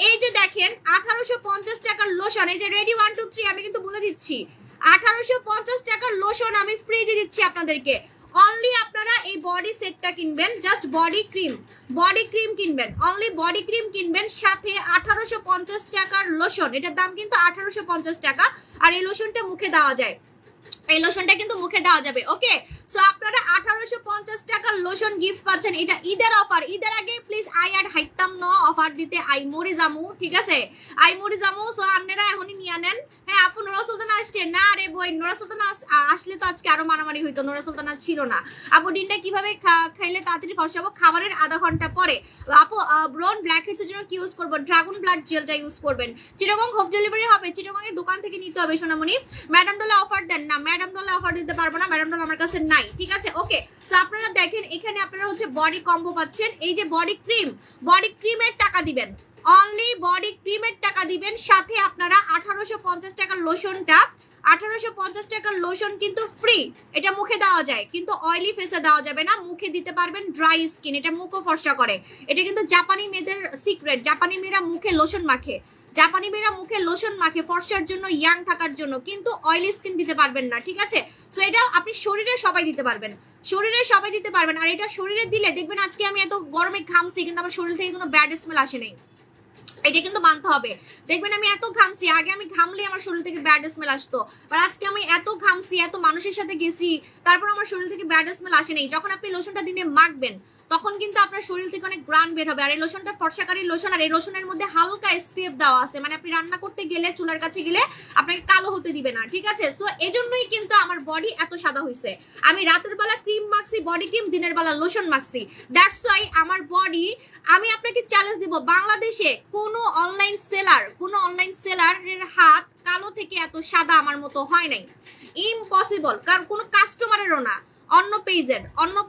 এই যে দেখেন 1850 টাকার লোশন, এই যে রেডি 1 2 3, আমি কিন্তু বলে দিচ্ছি 1850 টাকার লোশন আমি ফ্রি দিয়ে দিচ্ছি আপনাদেরকে। অনলি আপনারা এই বডি সেটটা কিনবেন, জাস্ট বডি ক্রিম কিনবেন, অনলি বডি ক্রিম কিনবেন, সাথে 1850 টাকার লোশন, এটার দাম কিন্তু 1850 টাকা। আর এই লোশনটা মুখে দেওয়া যায়, এই লোশনটা কিন্তু মুখে দেওয়া যাবে, ওকে। সো আপনারা 1850 টাকার লোশন গিফট পাচ্ছেন, এটা ঈদের অফার, ঈদের আগে প্লিজ আই আর হাইতাম ন অফার দিতে, আই মরি জামু, ঠিক আছে, আই মরি জামু। সো আপনারা এখনই নিয়ে নেন। হ্যাঁ আপু নোরা সুলতানা আসছে না, রে বই নোরা সুলতানা আসলে তো আজকে আরো মারামারি হইতো, নোরা সুলতানা ছিল না। আপু ডিমটা কিভাবে খাইলে তাড়াতাড়ি ফসাবো, খাবারের আধা ঘন্টা পরে। আপু ব্রন ব্ল্যাক হেডস এর জন্য কি ইউজ করবো, ড্রাগন ব্লাড জেলটা ইউজ করবেন। চিটাগং হোম ডেলিভারি হবে, চিটাগং এর দোকান থেকে নিতে হবে সোনামণি। ম্যাডাম ডলে অফার দেন না, ম্যাডাম ডলে অফার দিতে পারবো না, ম্যাডাম ডল আমার কাছে নাই, ঠিক আছে, ওকে। সো আপনারা দেখেন এখানে আপনারা হচ্ছে বডি কম্বো পাচ্ছেন, এই যে বডি ক্রিমের টাকা দিবেন, অনলি বডি ক্রিমের টাকা দিবেন, সাথে আপনারা 1850 টাকার লোশনটা, 1850 টাকার লোশন কিন্তু ফ্রি, এটা মুখে দেওয়া যায় কিন্তু অয়েলি ফেসে দেওয়া যাবে না, মুখে দিতে পারবেন ড্রাই স্কিন, এটা মুখও ফর্সা করে, এটা কিন্তু জাপানি মেয়েদের সিক্রেট, জাপানি মেয়েরা মুখে লোশন মাখে, জাপানি মেয়েরা মুখে লোশন মাখে ফর্সার জন্য, ইয়াং থাকার জন্য, কিন্তু অয়েলি স্কিন দিতে পারবেন না, ঠিক আছে। সো এটা আপনি শরীরে সবাই দিতে পারবেন, শরীরে সবাই দিতে পারবেন। আর এটা শরীরে দিলে দেখবেন আজকে আমি এত গরমে ঘামছি কিন্তু আমার শরীর থেকে কোনো ব্যাড স্মেল আসে নাই, এটা কিন্তু মানতে হবে। দেখবেন আমি এত ঘামছি, আগে আমি ঘামলে আমার শরীর থেকে ব্যাড স্মেল আসতো, আর আজকে আমি এত ঘামছি, এত মানুষের সাথে গেছি, তারপর আমার শরীর থেকে ব্যাড স্মেল আসে নাই। যখন আপনি লোশনটা দিনে মাখবেন তখন কিন্তু আপনার শরীর থেকে অনেক গ্রান বের হবে। আর এই লোশনটা ফর্সাকারী লোশন, আর এই লোশনের মধ্যে হালকা এসপিএফ দেওয়া আছে, মানে আপনি রান্না করতে গেলে চুলার কাছে গেলে আপনাকে কালো হতে দিবে না, ঠিক আছে। সো এজন্যই কিন্তু আমার বডি এত সাদা হয়েছে, আমি রাতের বেলা ক্রিম মাখছি বডি ক্রিম, দিনের বেলা লোশন মাখছি, দ্যাটস ওয়াই আমার বডি। আমি আপনাকে চ্যালেঞ্জ দিব, বাংলাদেশে কোনো অনলাইন সেলারের হাত কালো থেকে এত সাদা আমার মতো হয় নাই, ইম্পসিবল, কারণ কোনো কাস্টমারেরও না। অন্য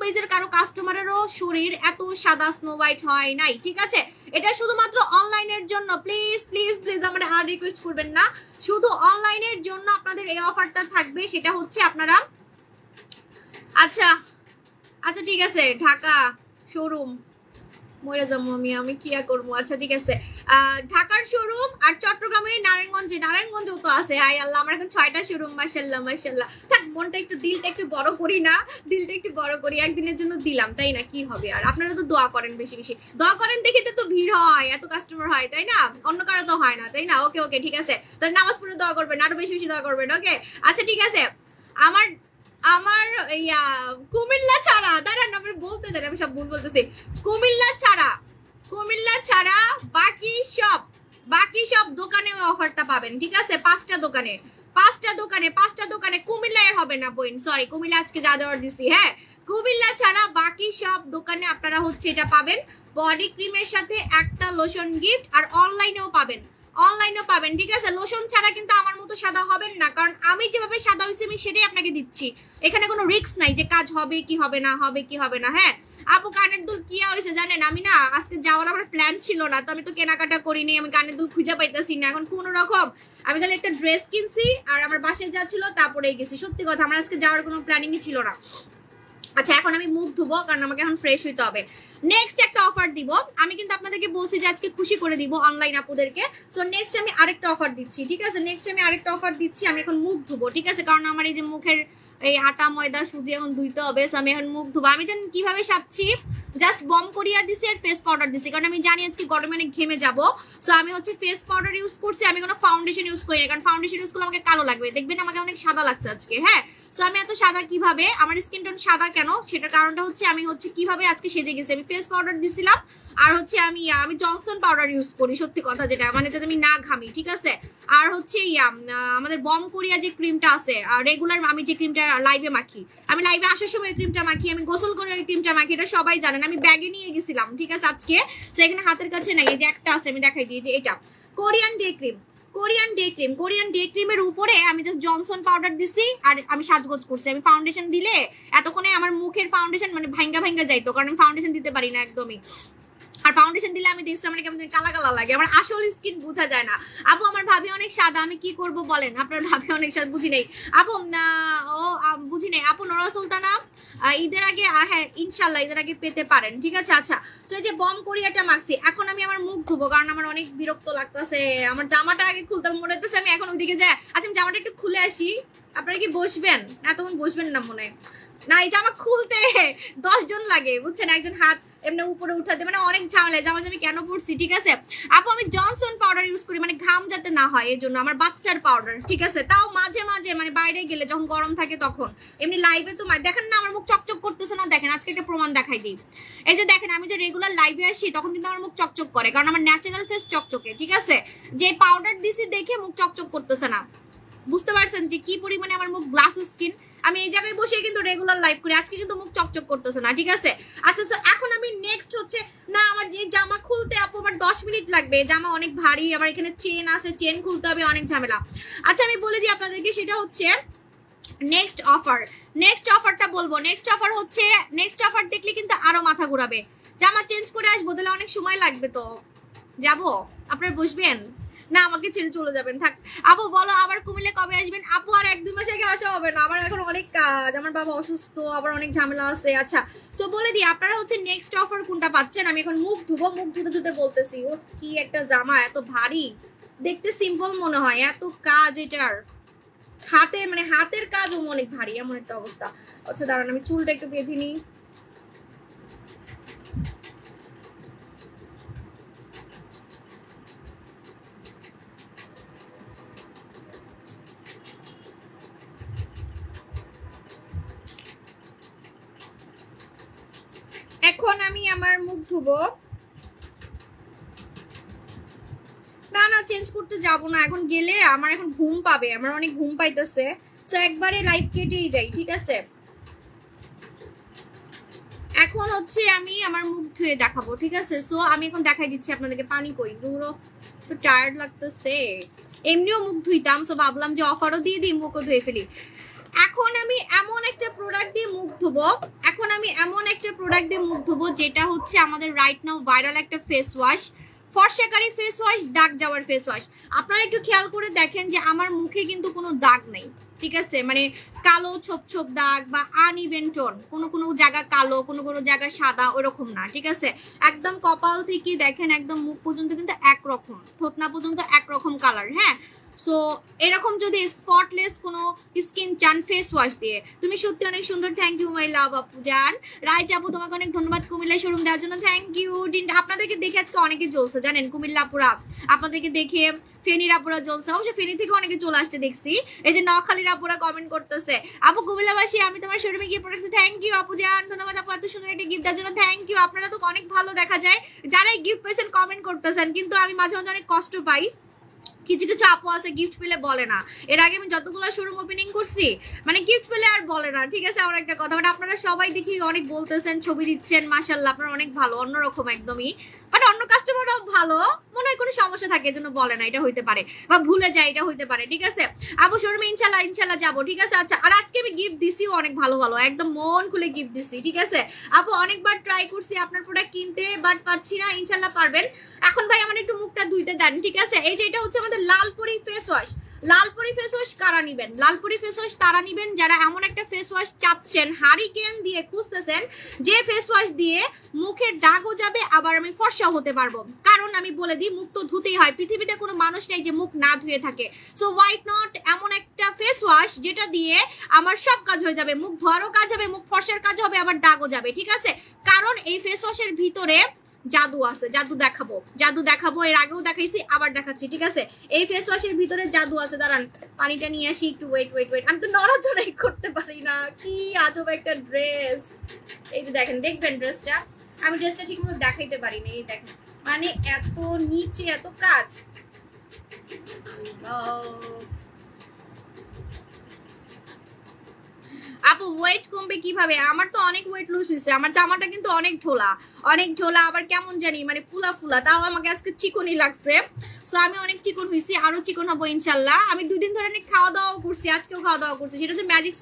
পেজের কারো কাস্টমারেরও শরীর এত সাদা স্নো হোয়াইট হয় নাই, ঠিক আছে? এটা শুধুমাত্র অনলাইনের জন্য, প্লিজ প্লিজ প্লিজ আমার আর রিকোয়েস্ট করবেন না, শুধু অনলাইনের জন্য আপনাদের এই অফারটা থাকবে। সেটা হচ্ছে আপনারা আচ্ছা আচ্ছা ঠিক আছে, ঢাকা শোরুম মরে যাবো আমি কি আর করবো। আচ্ছা ঠিক আছে, ঢাকার শোরুম আর চট্টগ্রামে নারায়ণগঞ্জেও তো আছে। হাই আল্লাহ, আমার এখন 6টা শোরুম, মাশাআল্লাহ মাশাআল্লাহ। থাক, মনটা একটু দিলটা একটু বড় করি না, দিলটা একটু বড় করি, একদিনের জন্য দিলাম তাই না, কি হবে আর। আপনারা তো দোয়া করেন, বেশি বেশি দোয়া করেন, দেখে তো ভিড় হয়, এত কাস্টমার হয় তাই না, অন্য কারো তো হয় না তাই না। ওকে ওকে ঠিক আছে, তাহলে নামাজ পড়ে দোয়া করবেন, আরো বেশি বেশি দোয়া করবেন। ওকে আচ্ছা ঠিক আছে। আমার কুমিল্লা ছাড়া, দাঁড়ান আমার বলতে দেন, আমি সব ভুল বলতেছি। কুমিল্লা ছাড়া বাকি সব দোকানে ওই অফারটা পাবেন, ঠিক আছে? 5টা দোকানে কুমিল্লায় হবে না বোন, সরি, কুমিল্লা আজকে যা দেওয়ার দিছি, হ্যাঁ কুমিল্লা ছাড়া বাকি সব দোকানে আপনারা হচ্ছে এটা পাবেন। বডি ক্রিমের সাথে একটা লোশন গিফট, আর অনলাইনেও পাবেন, ঠিক আছে? লোশন ছাড়া কিন্তু আমার মতো সাদা হবেন না, কারণ আমি যেভাবে সাদা হয়েছি আমি সেটাই আপনাকে দিচ্ছি, এখানে কোনো রিস্ক নাই যে কাজ হবে কি হবে না। হ্যাঁ আপু, কানের দুল কি হয়েছে জানেন, আমি না আজকে যাওয়ার আমার প্ল্যান ছিল না, তো আমি তো কেনাকাটা করিনি, আমি কানের দুল খুঁজে পাইতেছি না এখন কোন রকম। আমি খালি একটা ড্রেস কিনছি আর আমার বাসায় যা ছিল তারপরে গেছি, সত্যি কথা আমার আজকে যাওয়ার কোনো প্ল্যানিংই ছিল না। আচ্ছা এখন আমি মুখ ধুবো, কারণ আমাকে এখন ফ্রেশ হইতে হবে। নেক্সট একটা অফার দিব, আমি কিন্তু আপনাদেরকে বলছি যে আজকে খুশি করে দিব অনলাইন আপুদেরকে। সো নেক্সট আমি আরেকটা অফার দিচ্ছি, ঠিক আছে? আমি এখন মুখ ধুবো, ঠিক আছে? কারণ আমার এই যে মুখের এই আটা ময়দা সুজি এখন ধুইতে হবে, সো আমি এখন মুখ ধুবো। আমি জানি কিভাবে সাজছি, জাস্ট বম করিয়া দিছি আর ফেস পাউডার দিছি, কারণ আমি জানি আজকে গরমে অনেক ঘেমে যাবো। সো আমি হচ্ছে ফেস পাউডার ইউজ করছি, আমি কোনো ফাউন্ডেশন ইউজ করি না, কারণ ফাউন্ডেশন ইউজ করলে আমাকে কালো লাগবে, দেখবেন আমাকে অনেক সাদা লাগছে আজকে। হ্যাঁ সো আমি এত সাদা কিভাবে, আমার স্কিন টোন সাদা কেন, সেটার কারণটা হচ্ছে আমি হচ্ছে কিভাবে আজকে সেজে গেছি। আমি ফেস পাউডার দিছিলাম, আর হচ্ছে আমি জনসন পাউডার ইউজ করি, সত্যি কথা যেটা, মানে যাতে আমি না ঘামি, ঠিক আছে? আর হচ্ছে আমাদের বম কোরিয়া যে ক্রিমটা আছে রেগুলার, আমি যে ক্রিমটা লাইভে মাখি, আমি লাইভে আসার সময় ক্রিমটা মাখি, আমি গোসল করে ওই ক্রিমটা মাখি, এটা সবাই জানেন। আমি ব্যাগে নিয়ে গেছিলাম, ঠিক আছে? আজকে সেখানে হাতের কাছে নাই, এই যে একটা আছে আমি দেখাই দিই, যে এটা কোরিয়ান ডে ক্রিমের উপরে আমি জাস্ট জনসন পাউডার দিছি আর আমি সাজগোজ করছি। আমি ফাউন্ডেশন দিলে এতক্ষণে আমার মুখের ফাউন্ডেশন মানে ভাঙ্গা যাইতো, কারণ আমি ফাউন্ডেশন দিতে পারি না একদমই, আর ফাউন্ডেশন দিলে আমি দেখছি আমার কেমন কালা লাগে, আমার আসল স্কিন বোঝা যায় না। আপু আমার ভাবি অনেক সাদা, আমি কি করব বলেন? আপনার ভাবি অনেক সাদা, বুঝি নেই আপু, বুঝি নেই আপু। নোরা সুলতানা ঈদের আগে, হ্যাঁ ইনশাল্লাহ ঈদের আগে পেতে পারেন, ঠিক আছে? আচ্ছা তো এই যে বম কোরিয়াটা মাখছি, এখন আমি আমার মুখ ধুবো, কারণ আমার অনেক বিরক্ত লাগতেছে, আমার জামাটা আগে খুলতে মনে হইতেছে, আমি এখন ওইদিকে যাই। আচ্ছা আমি জামাটা একটু খুলে আসি, আপনারা কি বসবেন? এতক্ষণ বসবেন না মনে হয় না, এই জামা খুলতে 10 জন লাগে বুঝছেন, একজন হাত এমনি উপরে উঠাতে, মানে অনেক ঝামেলা। জামা আমি কেন পড়ছি, ঠিক আছে আপু? আমি জনসন পাউডার ইউজ করি, মানে ঘাম যাতে না হয় এই জন্য, আমার বাচ্চার পাউডার, ঠিক আছে? তাও মাঝে মাঝে মানে বাইরে গেলে যখন গরম থাকে তখন, এমনি লাইভে তো দেখেন না আমার মুখ চকচক করতেছে না, দেখেন আজকে একটা প্রমাণ দেখাই দিই। এই যে দেখেন, আমি যে রেগুলার লাইভে আসি তখন কিন্তু আমার মুখ চকচক করে, কারণ আমার ন্যাচারাল ফেস চকচকে, ঠিক আছে? যে পাউডার দিছি দেখে মুখ চকচক করতেছে না, বুঝতে পারছেন যে কি পরিমাণে আমার মুখ গ্লাস স্কিন। আমি এই জায়গায় বসে কিন্তু রেগুলার লাইভ করি, আজকে কিন্তু মুখ চকচক করতেছে না, ঠিক আছে? আচ্ছা এখন আমি নেক্সট হচ্ছে না, আমার যে জামা খুলতে আপু আমার 10 মিনিট লাগবে, জামা অনেক ভারী, আমার এখানে চেন আছে, চেন খুলতে হবে, অনেক ঝামেলা। আচ্ছা আমি বলে দিই আপনাদেরকে, সেটা হচ্ছে নেক্সট অফারটা বলবো। নেক্সট অফার দেখলে কিন্তু আরো মাথা ঘুরাবে। জামা চেঞ্জ করে আসবো, তাহলে অনেক সময় লাগবে, তো যাবো, আপনারা বসবেন না আমাকে ছেড়ে চলে যাবেন? থাক আপু বলো আবার কুমিল্লা কবে আসবেন? আপু আর 1-2 মাস আগে আসা হবে না, আমার এখন অনেক কাজ, আমার বাবা অসুস্থ, আবার অনেক ঝামেলা আছে। আচ্ছা তো বলে দিই আপনারা হচ্ছে নেক্সট অফার কোনটা পাচ্ছেন। আমি এখন মুখ ধুবো, মুখ ধুতে বলতেছি, ও কি একটা জামা, এত ভারী, দেখতে সিম্পল মনে হয়, এত কাজ এটার, হাতে মানে হাতের কাজও অনেক ভারী, এমন একটা অবস্থা। আচ্ছা দাঁড়ান আমি চুলটা একটু বেঁধে নিই। এখন আমি আমার মুখ ধুবো, না চেঞ্জ করতে যাব না, এখন গেলে আমার এখন ঘুম পাবে, আমার অনেক ঘুম পাইতেছে, সো একবারে লাইভ কেটেই যাই, ঠিক আছে? এখন হচ্ছে আমি আমার মুখ ধুয়ে দেখাবো, ঠিক আছে? সো আমি এখন দেখাই দিচ্ছি আপনাদেরকে। পানি কই দূরও, তো টায়ার্ড লাগতেছে, এমনিও মুখ ধুইতাম, সো ভাবলাম যে অফারও দিয়ে দিই, মুখও ধুয়ে ফেলি। এখন আমি এমন একটা প্রোডাক্ট দিয়ে মুখ ধোবো, যেটা হচ্ছে আমাদের রাইট নাও ভাইরাল একটা ফেস ওয়াশ, ফর্সাকারী ফেস ওয়াশ, দাগ যাওয়ার ফেস ওয়াশ। আপনারা একটু খেয়াল করে দেখেন যে আমার মুখে কিন্তু কোনো দাগ নেই, ঠিক আছে, মানে কালো ছোপ ছোপ দাগ বা আনইভেন টোন, কোনো জায়গা কালো, কোনো জায়গা সাদা, ওরকম না, ঠিক আছে। একদম কপাল থেকে দেখেন একদম মুখ পর্যন্ত কিন্তু একরকম, থতনা পর্যন্ত একরকম কালার। হ্যাঁ, সো এরকম যদি স্পটলেস কোনো স্কিন চান ফেস ওয়াশ দিয়ে, তুমি সত্যি অনেক সুন্দর। থ্যাংক ইউ মাই লাভ আপু জান। রাইট আপু তোমাকে অনেক ধন্যবাদ কুমিল্লা শোরুম দেওয়ার জন্য, থ্যাংক ইউ। আপনাদেরকে দেখে আজকে অনেকে জ্বলছে জানেন, কুমিল্লা আপুরা আপনাদেরকে দেখে, ফেনীর আপুরা জ্বলছে, অবশ্যই ফেনী থেকে অনেকে চলে আসছে দেখছি। এই যে নখালীর আপুরা কমেন্ট করতেছে, আপু কুমিল্লাবাসী আমি তোমার শোরুমে গিয়ে পড়েছি, থ্যাংক ইউ আপু জান, ধন্যবাদ আপু এত সুন্দর একটা গিফট দেওয়ার জন্য, থ্যাংক ইউ। আপনারা তো অনেক ভালো দেখা যায় যারা এই গিফট পেয়েছেন কমেন্ট করতেছেন, কিন্তু আমি মাঝে মাঝে অনেক কষ্ট পাই, কিছু কিছু আপু আছে গিফট পেলে বলে না। এর আগে আমি যতগুলো শোরুম ওপেনিং করছি মানে গিফট পেলে আর বলে না, ঠিক আছে। আমার একটা কথা, বাট আপনারা সবাই দেখি অনেক বলতেছেন, ছবি দিচ্ছেন, মাশাআল্লাহ আপনারা অনেক ভালো, অন্যরকম একদমই। বাট অন্য কাস্টমাররাও ভালো, মনে হয় কোনো সমস্যা থাকে এজন্য বলে না, এটা হইতে পারে, বা ভুলে যায়, এটা হইতে পারে, ঠিক আছে। আপু শোরুমে ইনশাল্লাহ যাবো, ঠিক আছে। আচ্ছা, আর আজকে আমি গিফট দিছিও অনেক ভালো ভালো, একদম মন খুলে গিফট দিছি, ঠিক আছে। আপু অনেকবার ট্রাই করছি আপনার প্রোডাক্ট কিনতে, বাট পাচ্ছি না, ইনশাল্লাহ পারবেন। এখন ভাই আমার একটু মুখটা ধুইতে দেন, ঠিক আছে। এই যে এটা হচ্ছে আমাদের লালপুরি face wash. Lalpuri face wash কারা নিবেন? লালপুরি ফেস ওয়াশ তারা নিবেন যারা এমন একটা ফেস ওয়াশ চাচ্ছেন, হারিকেন দিয়ে খুঁজতেছেন, যে ফেস ওয়াশ দিয়ে মুখের দাগও যাবে, আবার আমি ফর্সাও হতে পারবো। কারণ আমি বলে দিই, মুখ তো ধুতেই হয়, পৃথিবীতে কোনো মানুষ নেই যে মুখ না ধুয়ে থাকে। সো হোয়াইট নট এমন একটা ফেস ওয়াশ যেটা দিয়ে আমার সব কাজ হয়ে যাবে, মুখ ধোয়ারও কাজ হবে, মুখ ফর্সার কাজ হবে, আবার দাগও যাবে, ঠিক আছে। কারণ এই ফেস ওয়াশের ভিতরে জাদু আছে, জাদু দেখাবো, এর আগেও দেখাইছি, আবার দেখাচ্ছি, ঠিক আছে। এই ফেস ওয়াশের ভিতরে জাদু আছে। দাঁড়ান পানিটা নিয়ে আসি, একটু ওয়েট, আমি তো নড়াচড়াই করতে পারি না, কি আজব একটা ড্রেস। এই যে দেখেন, দেখবেন ড্রেসটা, আমি ড্রেসটা ঠিক মতো দেখাইতে পারি না, এই দেখেন, মানে এত নিচে এত কাজ। আপু ওয়েট কমবে কিভাবে? আমার তো অনেক ওয়েট লুজ হয়েছে, আমার জামাটা কিন্তু অনেক ঝোলা, আবার কেমন জানি মানে ফুলা, তাও আমাকে আজকে চিকনই লাগছে। সো আমি অনেক চিকন হয়েছি, আরো চিকন হবো ইনশাল্লাহ। আমি 2 দিন ধরে অনেক খাওয়া দাওয়া করছি, আজকেও খাওয়া দাওয়া করছি, সেটা হচ্ছে ম্যাজিক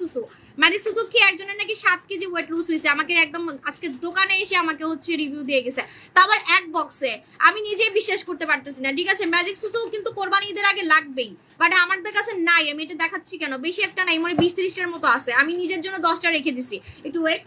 সুসু খেয়ে একজনের নাকি 7 কেজি ওয়েট লুজ হয়েছে। আমাকে একদম আজকে দোকানে এসে আমাকে হচ্ছে রিভিউ দিয়ে গেছে, তা আবার এক বক্সে। আমি নিজেই বিশ্বাস করতে পারতেছি না, ঠিক আছে। ম্যাজিক সুসু কিন্তু কোরবানি ঈদের আগে লাগবেই, বাট আমাদের কাছে নাই। আমি এটা দেখাচ্ছি কেন, বেশি একটা নাই, মানে 20-30টার মতো আছে। আমি নিজের জন্য 10টা রেখে দিছি, একটু ওয়েট।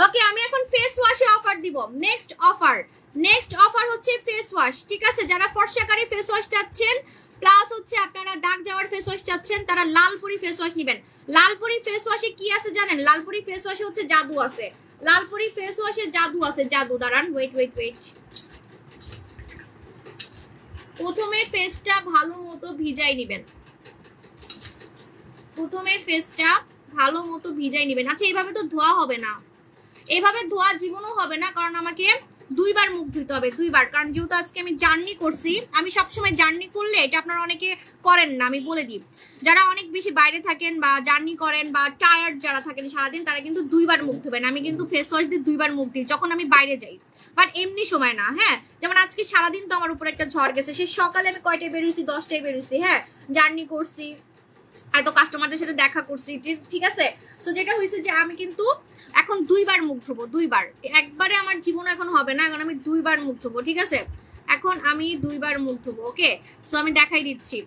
ওকে, আমি এখন ফেস ওয়াশে অফার দিব। নেক্সট অফার হচ্ছে ফেস ওয়াশ, ঠিক আছে। যারা ফর্সাকারী ফেস ওয়াশ চাচ্ছেন, প্লাস হচ্ছে আপনারা দাগ যাওয়ার ফেস ওয়াশ চাচ্ছেন, তারা লালপুরি ফেস ওয়াশ নেবেন। লালপুরি ফেস ওয়াশে কি আছে জানেন? লালপুরি ফেস ওয়াশে হচ্ছে জাদু আছে, লালপুরি ফেস ওয়াশে জাদু আছে, জাদু। দাঁড়ান ওয়েট। প্রথমে ফেসটা ভালো মতো ভিজাই নেবেন, আচ্ছা এইভাবে তো ধোয়া হবে না, এইভাবে ধোয়া জীবনও হবে না, কারণ আমাকে 2 বার মুখ ধুতে হবে, 2 বার। কারণ যেহেতু আজকে আমি জার্নি করছি, আমি সবসময় জার্নি করলে, এটা আপনারা অনেকে করেন না, আমি বলে দিই, যারা অনেক বেশি বাইরে থাকেন বা জার্নি করেন বা টায়ার্ড যারা থাকেন সারাদিন, তারা কিন্তু 2 বার মুখ ধুবেন। আমি কিন্তু ফেস ওয়াশ দিয়ে 2 বার মুখ দিই যখন আমি বাইরে যাই, বাট এমনি সময় না। হ্যাঁ, যেমন আজকে সারাদিন তো আমার উপর একটা ঝড় গেছে, সে সকালে আমি কয়টায় বেরোইছি? 10টায় বেরোইছি। হ্যাঁ, জার্নি করছি, এত কাস্টমারদের সাথে দেখা করছি, ঠিক আছে। সো যেটা হয়েছে যে আমি কিন্তু এখন 2 বার মুখ ধোবো, 2 বার, একবারে আমার জীবন এখন হবে না, এখন আমি 2 বার মুখ ধোবো, ঠিক আছে। এখন আমি 2 বার মুখ ধোবো, ওকে। সো আমি দেখাই দিচ্ছি,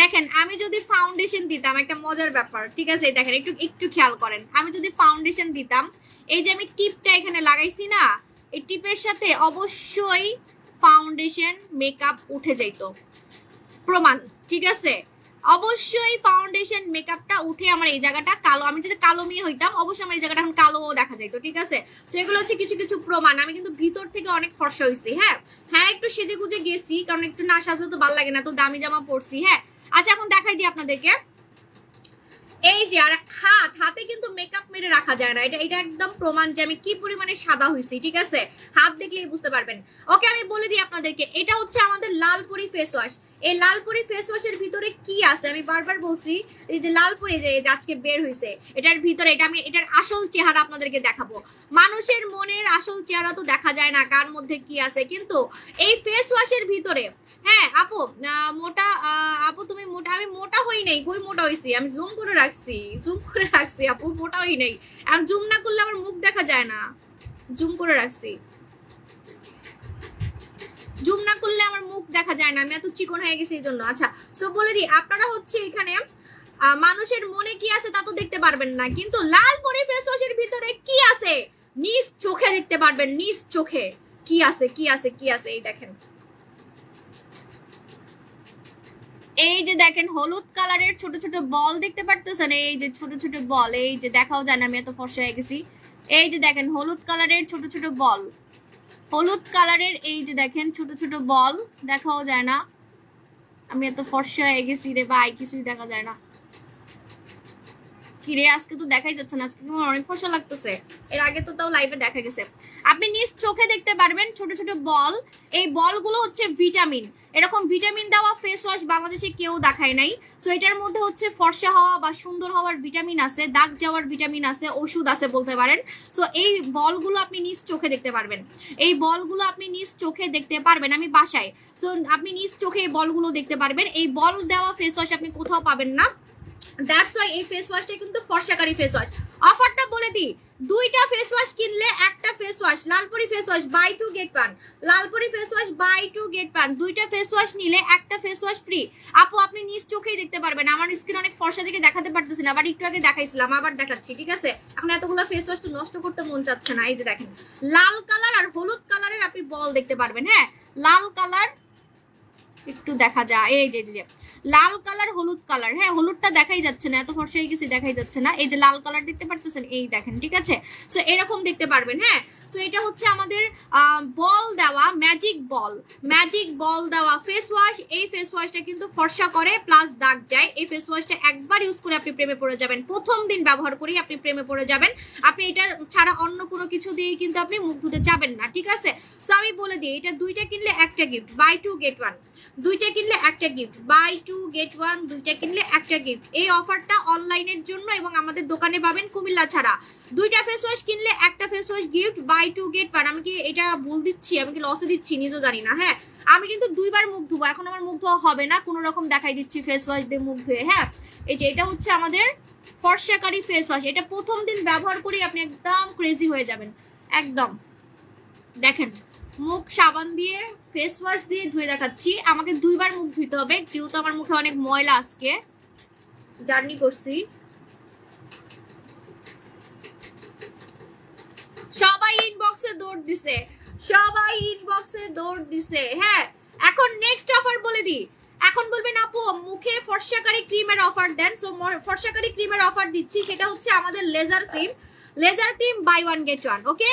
দেখেন আমি যদি ফাউন্ডেশন দিতাম, একটা মজার ব্যাপার, ঠিক আছে। দেখেন একটু খেয়াল করেন, আমি যদি ফাউন্ডেশন দিতাম, এই যে আমি টিপটা এখানে লাগাইছি না, এই টিপের সাথে অবশ্যই ফাউন্ডেশন মেকআপ উঠে যেত, প্রমাণ, ঠিক আছে। অবশ্যই ফাউন্ডেশন মেকআপটা উঠে আমার এই জায়গাটা কালো, আমি যদি কালো মেয়ে হইতাম অবশ্যই আমার এই জায়গাটা এখন কালো দেখা যাইতো, ঠিক আছে। সো এগুলো হচ্ছে কিছু প্রমাণ। আমি কিন্তু ভিতর থেকে অনেক ফর্সা হয়েছি। হ্যাঁ একটু সেজে গুজে গেছি, কারণ একটু না সাজলে তো ভালো লাগে না, তো দামি জামা পরছি। হ্যাঁ, আচ্ছা এখন দেখাই দিই আপনাদেরকে, এই যে আর হাতে কিন্তু মেকআপ মেরে রাখা যায় না, এটা একদম প্রমাণ যে আমি কি পরিমাণে সাদা হয়েছি, ঠিক আছে। হাত দেখলেই বুঝতে পারবেন। ওকে, আমি বলে দিই আপনাদেরকে, এটা হচ্ছে আমাদের লালপুরি ফেস ওয়াশ। এই লালপুরি ফেস ওয়াশের ভিতরে কি আছে আমি বারবার বলছি, এই যে লালপুরি যে আজকে বের হয়েছে এটার ভিতরে, এটা আমি এটার আসল চেহারা আপনাদেরকে দেখাবো। মানুষের মনের আসল চেহারা তো দেখা যায় না কার মধ্যে কি আছে, কিন্তু এই ফেস ওয়াশের ভিতরে, হ্যাঁ আপু মোটা, আপু তুমি মোটা, আমি মোটা হই নাই, কই মোটা হইছি, আমি জুম করে রাখছি আপু, মোটা হই নাই। আমি জুম না করলে আমার মুখ দেখা যায় না, জুম করে রাখছি, জুম না করলে আমার মুখ দেখা যায় না, আমি এত চিকন হয়ে গেছি এই জন্য। আচ্ছা তো বলে দিই, আপনারা হচ্ছে এখানে মানুষের মনে কি আছে তা তো দেখতে পারবেন না, কিন্তু লালপুরি ফেস ওয়াশের ভিতরে কি আছে নিজ চোখে দেখতে পারবেন, নিজ চোখে কি আছে কি আছে কি আছে। এই দেখেন, এই যে দেখেন হলুদ কালারের ছোট ছোট বল দেখতে পারতেছেন, এই যে ছোট ছোট বল, এই যে দেখাও যায় না, আমি এত ফর্সা হয়ে গেছি। এই যে দেখেন হলুদ কালারের ছোট ছোট বল, হলুদ কালারের এই যে দেখেন ছোট ছোট বল, দেখাও যায় না, আমি এত ফর্সা হয়ে গেছি রে ভাই, কিছুই দেখা যায় না। কিরে আজকে তো দেখাই যাচ্ছে না, আজকে আমার অনেক ফর্সা লাগতেছে, এর আগে তো তাও লাইভে দেখা গেছে। আপনি নিজ চোখে দেখতে পারবেন ছোট ছোট বল, এই বলগুলো হচ্ছে ভিটামিন, এরকম ভিটামিন দেওয়া ফেস ওয়াশ বাংলাদেশে কেউ দেখায় নাই। সো এটার মধ্যে হচ্ছে ফর্সা হওয়া বা সুন্দর হওয়ার ভিটামিন আছে, দাগ যাওয়ার ভিটামিন আছে, ওষুধ আছে বলতে পারেন। সো এই বলগুলো আপনি নিজ চোখে দেখতে পারবেন, এই বলগুলো আপনি নিজ চোখে দেখতে পারবেন, আমি বাসায়। সো আপনি নিজ চোখে এই বলগুলো দেখতে পারবেন, এই বল দেওয়া ফেস ওয়াশ আপনি কোথাও পাবেন না। দ্যাটস ওয়াই এই ফেস ওয়াশটা কিন্তু ফর্সাকারী ফেস ওয়াশ। অফারটা বলে দিই, দুইটা ফেস ওয়াশ কিনলে একটা face wash, Lalpuri face wash buy 2 get 1, Lalpuri face wash buy 2 get 1, দুইটা ফেস ওয়াশ নিলে একটা ফেস ওয়াশ ফ্রি। আপু আপনি নিজ চোখেই দেখতে পারবেন, আমার স্কিন অনেক ফর্সা থেকে দেখাতে পারতেছি না, আবার একটু আগে দেখাইছিলাম, আবার দেখাচ্ছি, ঠিক আছে? এখন এতগুলো ফেস ওয়াশ তো নষ্ট করতে মন চাচ্ছে না। এই যে দেখেন লাল কালার আর হলুদ কালারের আপনি বল দেখতে পারবেন, হ্যাঁ লাল কালার একটু দেখা যায়, এই যে লাল কালার হলুদ কালার, হ্যাঁ হলুদটা দেখাই যাচ্ছে না, এত ফর্সা হয়ে গেছে দেখাই যাচ্ছে না, এই যে লাল কালার দেখতে পারতেছেন, এই দেখেন, ঠিক আছে? সো এরকম দেখতে পারবেন, হ্যাঁ। সো এটা হচ্ছে আমাদের বল দেওয়া ম্যাজিক বল দেওয়া ফেস ওয়াশ। এই ফেস ওয়াশটা কিন্তু ফর্সা করে প্লাস দাগ যায়। এই ফেস ওয়াশটা একবার ইউজ করে আপনি প্রেমে পড়ে যাবেন, প্রথম দিন ব্যবহার করেই আপনি প্রেমে পড়ে যাবেন। আপনি এটা ছাড়া অন্য কোনো কিছু দিয়ে কিন্তু আপনি মুখ ধুতে যাবেন না, ঠিক আছে? সো আমি বলে দিই, এটা দুইটা কিনলে একটা গিফট, বাই 2 গেট 1, দুইটা কিনলে একটা গিফট, বাই 2 গেট 1, দুইটা কিনলে একটা গিফট। এই অফারটা অনলাইনের জন্য এবং আমাদের দোকানে পাবেন কুমিল্লা ছাড়া। দুইটা ফেস ওয়াশ কিনলে একটা face wash gift, buy 2 get 1। আমি কি এটা ভুল দিচ্ছি, আমি কি লসে দিচ্ছি নিজেও জানি না। হ্যাঁ আমি কিন্তু দুইবার মুখ ধুবো, এখন আমার মুখ ধোয়া হবে না, কোনো রকম দেখাই দিচ্ছি ফেস ওয়াশ দিয়ে মুখ ধুয়ে। হ্যাঁ এই যে এটা হচ্ছে আমাদের ফর্সাকারী ফেস ওয়াশ, এটা প্রথম দিন ব্যবহার করি আপনি একদম ক্রেজি হয়ে যাবেন একদম। দেখেন মুখ সাবান দিয়ে ফেস ওয়াশ দিয়ে ধুয়ে দেখাচ্ছি, আমাকে দুইবার মুখ ধুইতে হবে যেহেতু আমার মুখে অনেক ময়লা, আজকে জার্নি করছি। সবাই ইনবক্সে দৌড় দিছে, সবাই ইনবক্সে দৌড় দিছে। হ্যাঁ এখন নেক্সট অফার বলে দিই, এখন বলবেন আপু মুখে ফর্সাকারী ক্রিমের অফার দেন। সো ফর্সাকারী ক্রিমের অফার দিচ্ছি, সেটা হচ্ছে আমাদের laser cream buy 1 get 1। Okay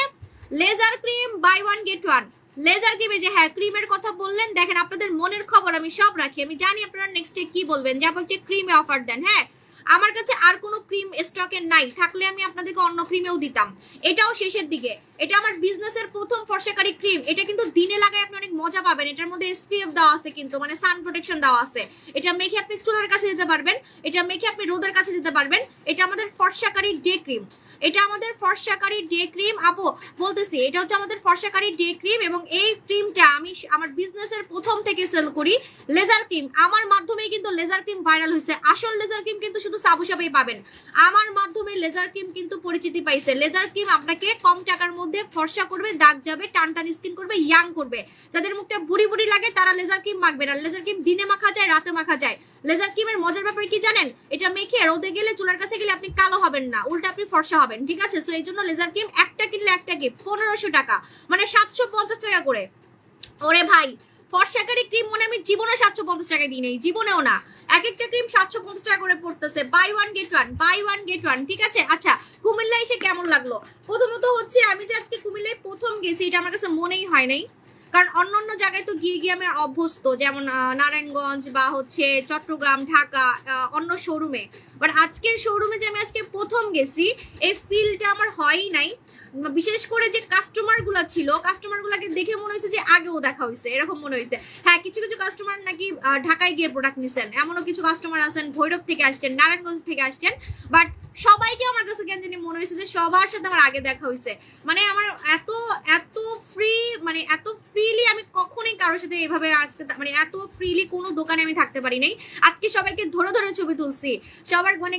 laser cream buy 1 get 1, laser ক্রিমে যে হ্যাঁ ক্রিমের কথা বললেন, দেখেন আপনাদের মনের খবর আমি সব রাখি, আমি জানি আপনারা নেক্সটে কি বলবেন যে আপু একটা ক্রিমে অফার দেন। হ্যাঁ আমার কাছে আর কোনো ক্রিম স্টকে নাই, থাকলে আমি আপনাদেরকে অন্য ক্রিমেও দিতাম, এটাও শেষের দিকে। এটা আমার বিজনেসের প্রথম ফর্সাকারী ক্রিম, এটা কিন্তু দিনে লাগায় আপনি অনেক মজা পাবেন। এটার মধ্যে SPF দেওয়া আছে, কিন্তু মানে সান প্রোটেকশন দেওয়া আছে। এটা মেখে আপনি চুলের কাছে যেতে পারবেন, এটা মেখে আপনি রোদের কাছে যেতে পারবেন। এটা আমাদের ফর্সাকারী ডে ক্রিম, এটা আমাদের ফর্সাকারী ডে ক্রিম। আপু বলতেছি এটা হচ্ছে আমাদের ফর্সাকারী ডে ক্রিম, এবং এই ক্রিমটা আমি আমার বিজনেসের প্রথম থেকে সেল করি। লেজার ক্রিম আমার মাধ্যমেই কিন্তু লেজার ক্রিম ভাইরাল হয়েছে, আসল লেজার ক্রিম কিন্তু শুধু সাবু সাবেই পাবেন, আমার মাধ্যমে লেজার ক্রিম কিন্তু পরিচিতি পাইছে। লেজার ক্রিম আপনাকে কম টাকার মধ্যে ফর্সা করবে, দাগ যাবে, টান টান স্কিন করবে, ইয়াং করবে। যাদের মুখটা বুড়ি বুড়ি লাগে তারা লেজার ক্রিম মাখবে না, লেজার ক্রিম দিনে মাখা যায়, রাতে মাখা যায়। লেজার ক্রিমের মজার ব্যাপার কি জানেন, এটা মেখে রোদে গেলে চুলার কাছে গেলে আপনি কালো হবেন না, উল্টা আপনি ফর্সা হবেন, ঠিক আছে? সো এই জন্য লেজার ক্রিম একটা কিনলে একটা গিফট, 1500 টাকা, মানে 750 টাকা করে। ওরে ভাই ফর্সাকারী ক্রিম মনে আমি জীবনে 750 টাকা দিই নেই, জীবনেও না। এক একটা ক্রিম 750 টাকা করে পড়তেছে, বাই 1 গেট 1, বাই 1 গেট 1, ঠিক আছে? আচ্ছা কুমিল্লায় এসে কেমন লাগলো? প্রথমত হচ্ছে আমি যে আজকে কুমিল্লায় প্রথম গেছি, এটা আমার কাছে মনেই হয় নাই। কারণ অন্য অন্য জায়গায় তো গিয়ে গিয়ে আমি অভ্যস্ত, যেমন নারায়ণগঞ্জ বা হচ্ছে চট্টগ্রাম, ঢাকা, অন্য শোরুমে। বাট আজকের শোরুমে যে আমি আজকে প্রথম গেছি, এই ফিলটা আমার হয়ই নাই। বিশেষ করে যে কাস্টমারগুলো ছিল, কাস্টমারগুলোকে দেখে মনে হয়েছে যে আগেও দেখা হয়েছে, এরকম মনে হয়েছে। হ্যাঁ, কিছু কিছু কাস্টমার নাকি ঢাকায় গিয়ে প্রোডাক্ট নিছেন, এমনও কিছু কাস্টমার আছেন ভৈরব থেকে আসছেন, নারায়ণগঞ্জ থেকে আসছেন। বাট সবাইকে আমার কাছে কেন জানি মনে হয়েছে যে সবার সাথে আমার আগে দেখা হয়েছে। মানে আমার এত এত ফ্রি, মানে এত ফ্রিলি আমি কখনোই কারোর সাথে এভাবে আজকে, মানে এত ফ্রিলি কোনো দোকানে আমি থাকতে পারি নাই। আজকে সবাইকে ধরে ধরে ছবি তুলছি, সবার মানে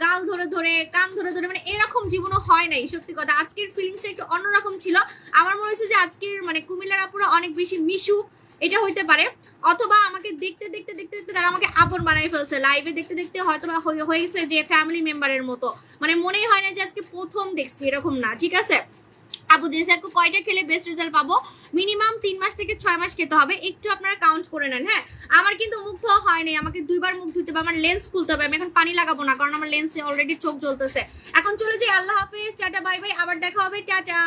গাল ধরে ধরে, কান ধরে ধরে, মানে এরকম জীবনও হয় নাই। সত্যি কথা, আজকের ফিলিংসটা একটু অন্যরকম ছিল। আমার মনে হয়েছে যে আজকের মানে কুমিল্লার আপুরা অনেক বেশি মিশুক, এটা হইতে পারে। অথবা আমাকে দেখতে দেখতে দেখতে দেখতে তারা আমাকে আপন বানাই ফেলছে, লাইভে দেখতে দেখতে হয়তো বা হয়েছে যে ফ্যামিলি মেম্বারের মতো। মানে মনেই হয় না যে আজকে প্রথম দেখছি, এরকম না। ঠিক আছে আপু, জেসাকু কয়টা খেলে বেস্ট রেজাল্ট পাবো? মিনিমাম 3 মাস থেকে 6 মাস খেতে হবে, একটু আপনারা কাউন্ট করে নেন। হ্যাঁ, আমার কিন্তু মুখ ধোয়া হয় নাই, আমাকে 2 বার মুখ ধুতে হবে, আমার লেন্স খুলতে হবে। আমি এখন পানি লাগাবো না, কারণ আমার লেন্সে অলরেডি চোখ জ্বলতেছে। এখন চলে যাই, আল্লাহ হাফেজ, টাটা বাই বাই, আবার দেখা হবে, টাটা।